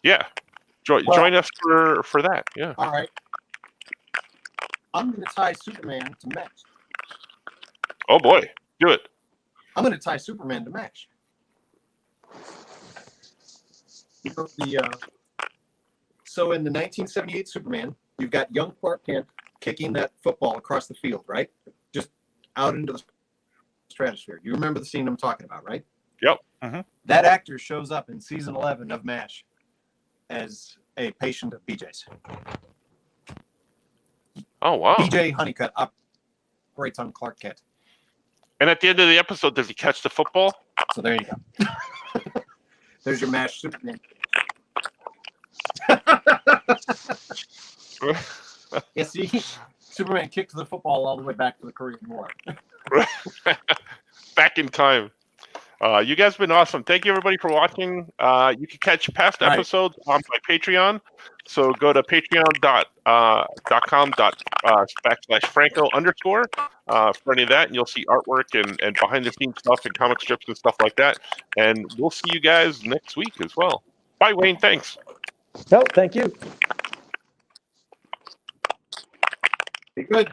yeah, join us for that. Yeah. All right. I'm going to tie Superman to Mesh. Oh boy, do it. I'm going to tie Superman to Mesh. So in the 1978 Superman, you've got young Clark Kent kicking that football across the field, right? Just out into the stratosphere. You remember the scene I'm talking about, right? Yep. Mm-hmm. That actor shows up in season 11 of MASH as a patient of BJ's. Oh, wow. BJ Honeycutt operates on Clark Kent. And at the end of the episode, does he catch the football? So there you go. There's your MASH Superman. Yeah, see, Superman kicked the football all the way back to the Korean War. Back in time. You guys have been awesome. Thank you, everybody, for watching. You can catch past episodes on my Patreon. So go to patreon.com/Franco_ for any of that, and you'll see artwork and behind-the-scenes stuff and comic strips and stuff like that. And we'll see you guys next week as well. Bye, Wayne. Thanks. No, thank you. Be good.